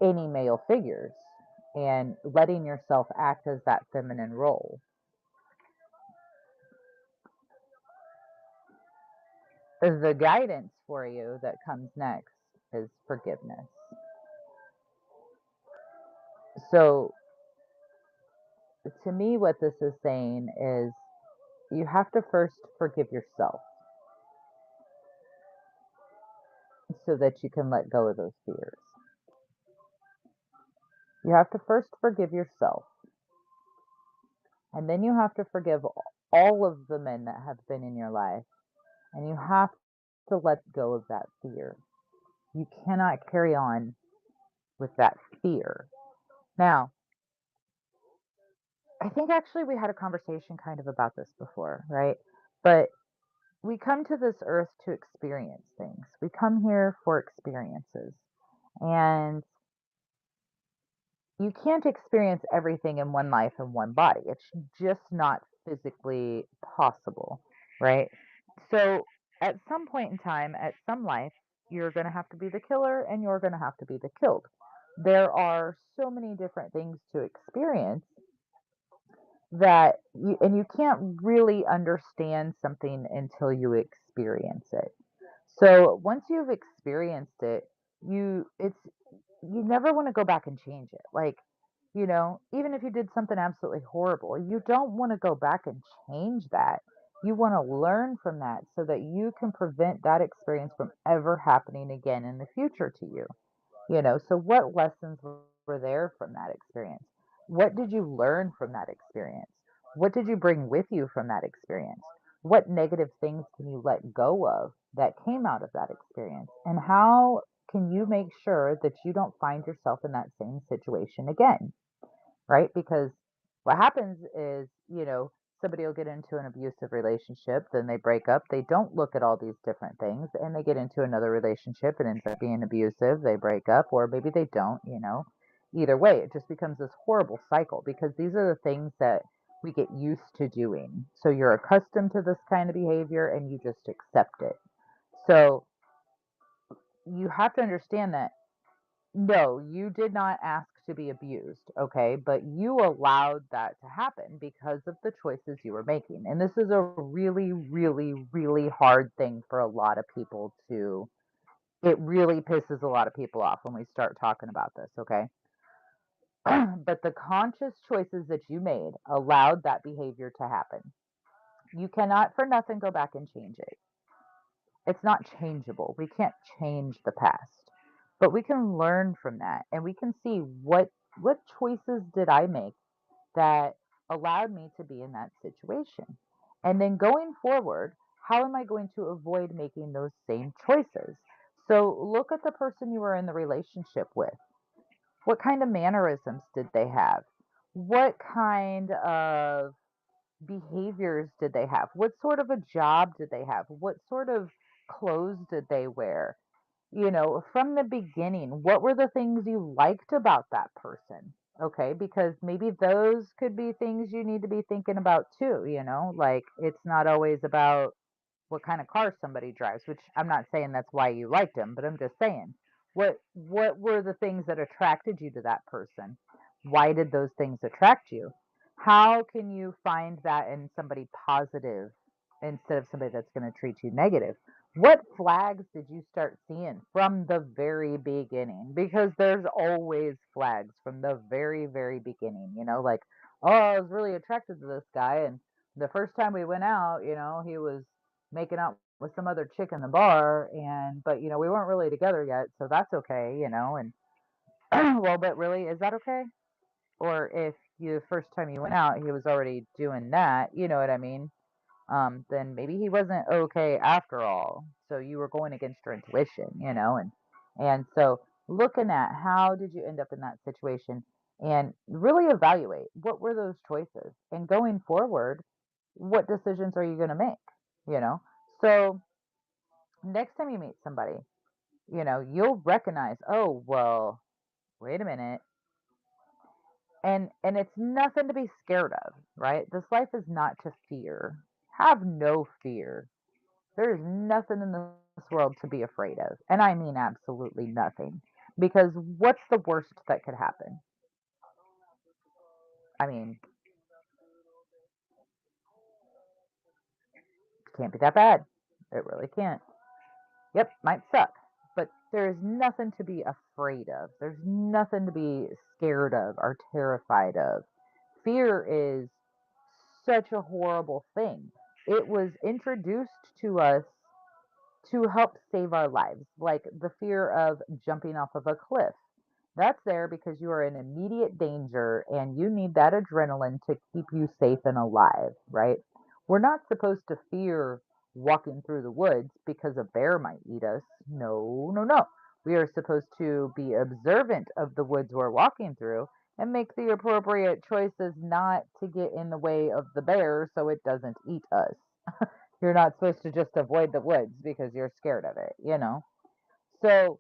any male figures and letting yourself act as that feminine role. The guidance for you that comes next is forgiveness. So, to me, what this is saying is you have to first forgive yourself so that you can let go of those fears. You have to first forgive yourself, and then you have to forgive all of the men that have been in your life, and you have to let go of that fear. You cannot carry on with that fear. Now, I think actually we had a conversation kind of about this before, right? But we come to this earth to experience things. We come here for experiences. And you can't experience everything in one life and one body. It's just not physically possible, right? So, at some point in time, at some life, you're going to have to be the killer and you're going to have to be the killed. There are so many different things to experience and you can't really understand something until you experience it. So once you've experienced it, you never want to go back and change it. Like, even if you did something absolutely horrible, you don't want to go back and change that. You want to learn from that so that you can prevent that experience from ever happening again in the future to you. So what lessons were there from that experience? What did you learn from that experience? What did you bring with you from that experience? What negative things can you let go of that came out of that experience? And how can you make sure that you don't find yourself in that same situation again? Right? Because what happens is, somebody will get into an abusive relationship, then they break up, they don't look at all these different things, and they get into another relationship and ends up being abusive, they break up, or maybe they don't. Either way, it just becomes this horrible cycle because these are the things that we get used to doing. So you're accustomed to this kind of behavior and you just accept it. So you have to understand that no, you did not ask to be abused, okay? But you allowed that to happen because of the choices you were making. And this is a really, really, really hard thing for a lot of people to, it really pisses a lot of people off when we start talking about this, okay? But the conscious choices that you made allowed that behavior to happen. You cannot for nothing go back and change it. It's not changeable. We can't change the past, but we can learn from that and we can see what choices did I make that allowed me to be in that situation. And then going forward, how am I going to avoid making those same choices? So look at the person you were in the relationship with. What kind of mannerisms did they have? What kind of behaviors did they have? What sort of a job did they have? What sort of clothes did they wear? From the beginning, what were the things you liked about that person? Okay, because maybe those could be things you need to be thinking about too, like it's not always about what kind of car somebody drives, which I'm not saying that's why you liked him, but I'm just saying, what were the things that attracted you to that person? Why did those things attract you? How can you find that in somebody positive instead of somebody that's going to treat you negative? What flags did you start seeing from the very beginning? Because there's always flags from the very, very beginning, like, oh, I was really attracted to this guy, and the first time we went out, he was making out with some other chick in the bar, and but we weren't really together yet, so that's okay, and well, but really, is that okay? Or if you the first time you went out, he was already doing that, you know what I mean? Then maybe he wasn't okay after all. So you were going against your intuition, and so looking at how did you end up in that situation and really evaluate what were those choices and going forward, what decisions are you going to make, you know? So next time you meet somebody, you'll recognize, oh, well, wait a minute. And it's nothing to be scared of, right? This life is not to fear. Have no fear. There's nothing in this world to be afraid of. And I mean absolutely nothing. Because what's the worst that could happen? I mean, it can't be that bad. It really can't. Yep, might suck. But there's nothing to be afraid of. There's nothing to be scared of or terrified of. Fear is such a horrible thing. It was introduced to us to help save our lives, like the fear of jumping off of a cliff. That's there because you are in immediate danger and you need that adrenaline to keep you safe and alive, right? We're not supposed to fear walking through the woods because a bear might eat us. No, no, no. We are supposed to be observant of the woods we're walking through and make the appropriate choices not to get in the way of the bear so it doesn't eat us. You're not supposed to just avoid the woods because you're scared of it. So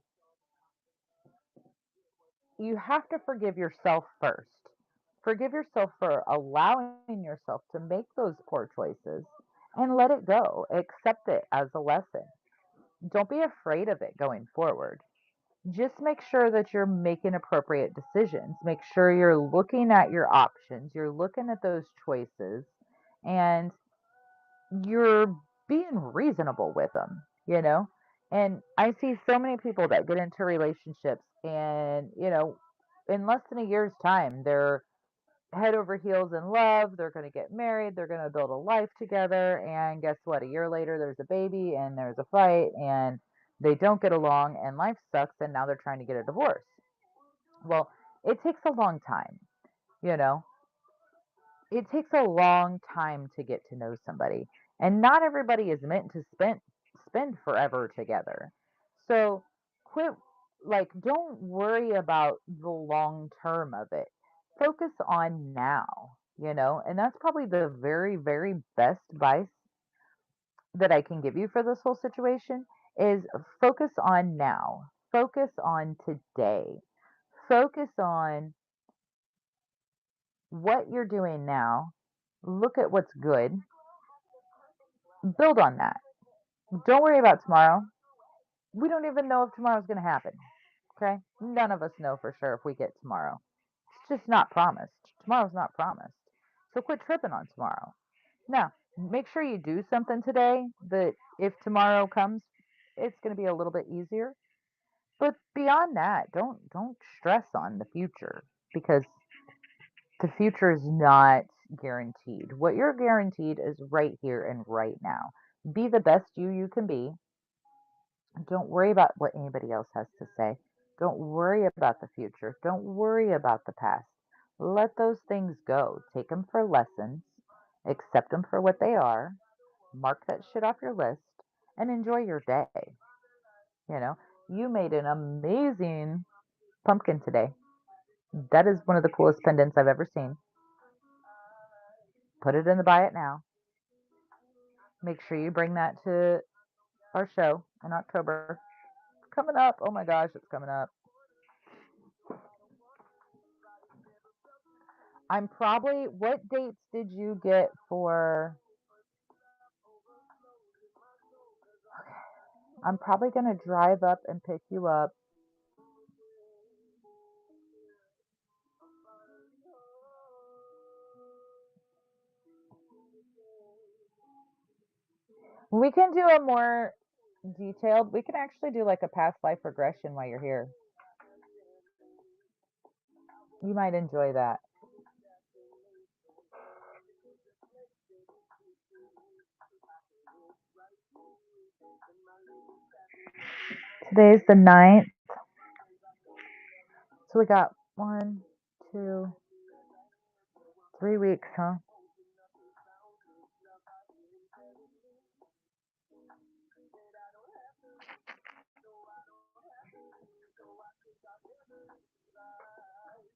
you have to forgive yourself first. Forgive yourself for allowing yourself to make those poor choices and let it go. Accept it as a lesson. Don't be afraid of it going forward. Just make sure that you're making appropriate decisions. Make sure you're looking at your options, you're looking at those choices, and you're being reasonable with them. And I see so many people that get into relationships and, in less than a year's time, they're head over heels in love. They're going to get married. They're going to build a life together. And guess what? A year later, there's a baby and there's a fight and they don't get along and life sucks. And now they're trying to get a divorce. Well, it takes a long time, you know? It takes a long time to get to know somebody, and not everybody is meant to spend forever together. So quit, like, don't worry about the long term of it. Focus on now, and that's probably the very, very best advice that I can give you for this whole situation is focus on now. Focus on today. Focus on what you're doing now. Look at what's good. Build on that. Don't worry about tomorrow. We don't even know if tomorrow's going to happen. Okay? None of us know for sure if we get tomorrow. It's just not promised. Tomorrow's not promised. So quit tripping on tomorrow. Now, make sure you do something today that if tomorrow comes, it's going to be a little bit easier. But beyond that, don't stress on the future because the future is not guaranteed. What you're guaranteed is right here and right now. Be the best you can be. Don't worry about what anybody else has to say. Don't worry about the future. Don't worry about the past. Let those things go. Take them for lessons. Accept them for what they are. mark that shit off your list, and enjoy your day. You know, you made an amazing pumpkin today. That is one of the coolest pendants I've ever seen. Put it in the buy it now. Make sure you bring that to our show in October. Coming up. Oh my gosh, it's coming up. I'm probably, what dates did you get for? I'm probably going to drive up and pick you up. We can do a more detailed, we can actually do like a past life regression while you're here. You might enjoy that. Today's the 9th. So we got 1, 2, 3 weeks, huh?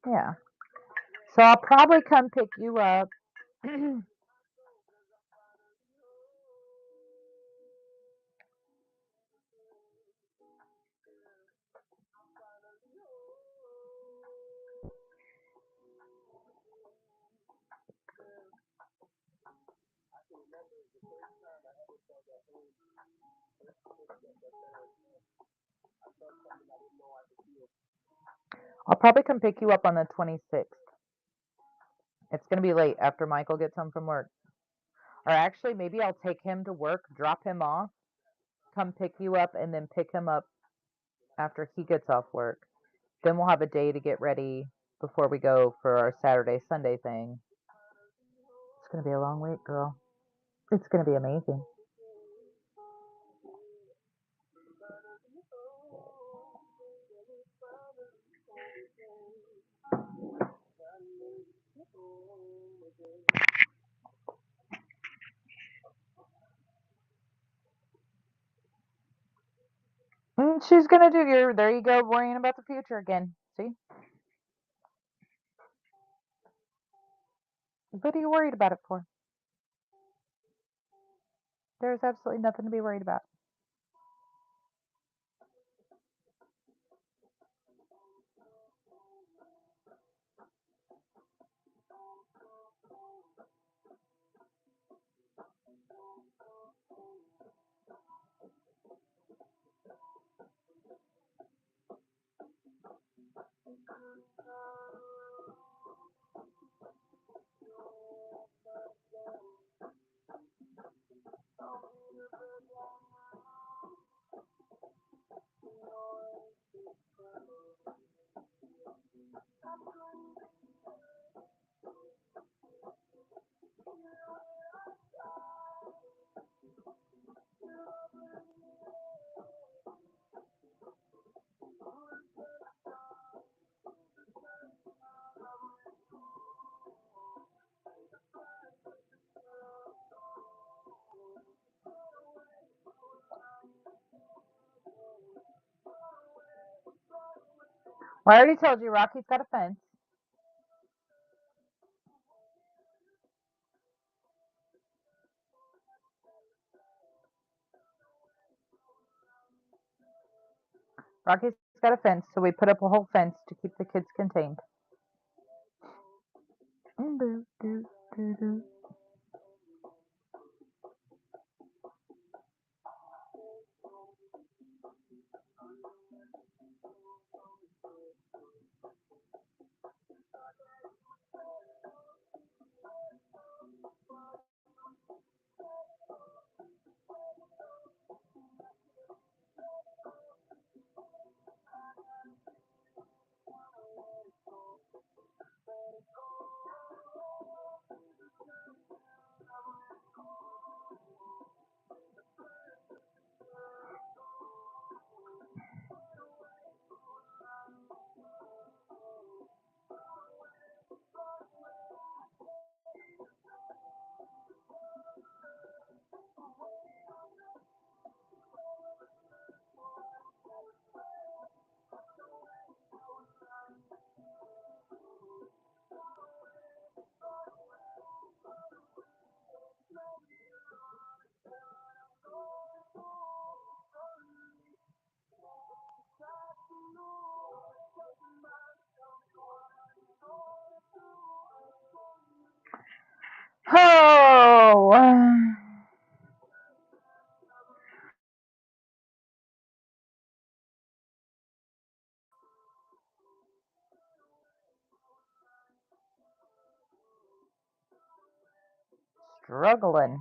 Yeah. So I'll probably come pick you up. I'll probably come pick you up on the 26th. It's going to be late after Michael gets home from work. Or actually, maybe I'll take him to work, drop him off, come pick you up, and then pick him up after he gets off work. Then we'll have a day to get ready before we go for our Saturday, Sunday thing. It's going to be a long week, girl. It's going to be amazing. She's going to do your, there you go, worrying about the future again. See? What are you worried about it for? There's absolutely nothing to be worried about. Well, I already told you, Rocky's got a fence. Rocky's got a fence, so we put up a whole fence to keep the kids contained. struggling.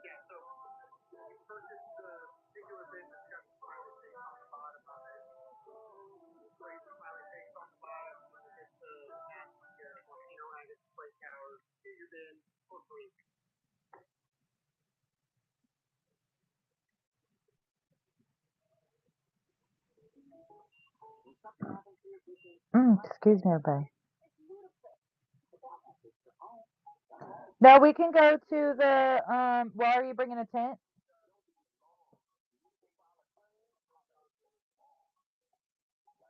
Yeah, so you purchase the particular thing that's got the smiley face on the bottom of it. So you put smiley face on the bottom, when you hit the map, your volcano eye display tower, do your bin for free. Excuse me, everybody. No, we can go to the, well, are you bringing a tent?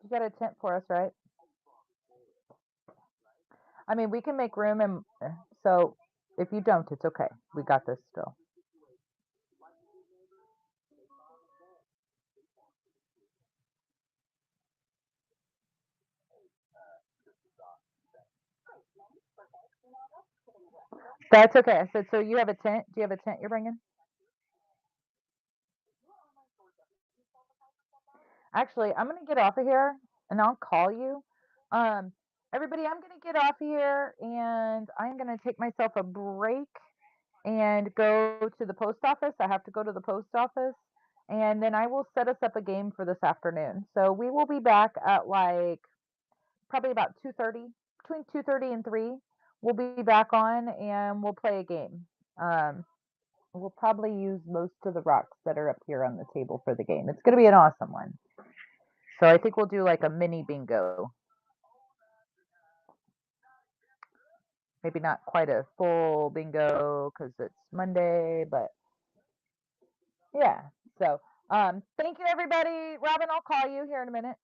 You got a tent for us, right? I mean, we can make room and, so if you don't, it's okay. We got this still. That's okay. I said, so you have a tent? Do you have a tent you're bringing? Actually, I'm gonna get off of here and I'll call you. Um, everybody, I'm gonna get off of here and I'm gonna take myself a break and go to the post office. I have to go to the post office and then I will set us up a game for this afternoon. So we will be back at like probably about 2:30, between 2:30 and 3. We'll be back on and we'll play a game. Um, we'll probably use most of the rocks that are up here on the table for the game. It's going to be an awesome one. So I think we'll do like a mini bingo. Maybe not quite a full bingo because it's Monday, but yeah. So thank you, everybody. Robin, I'll call you here in a minute.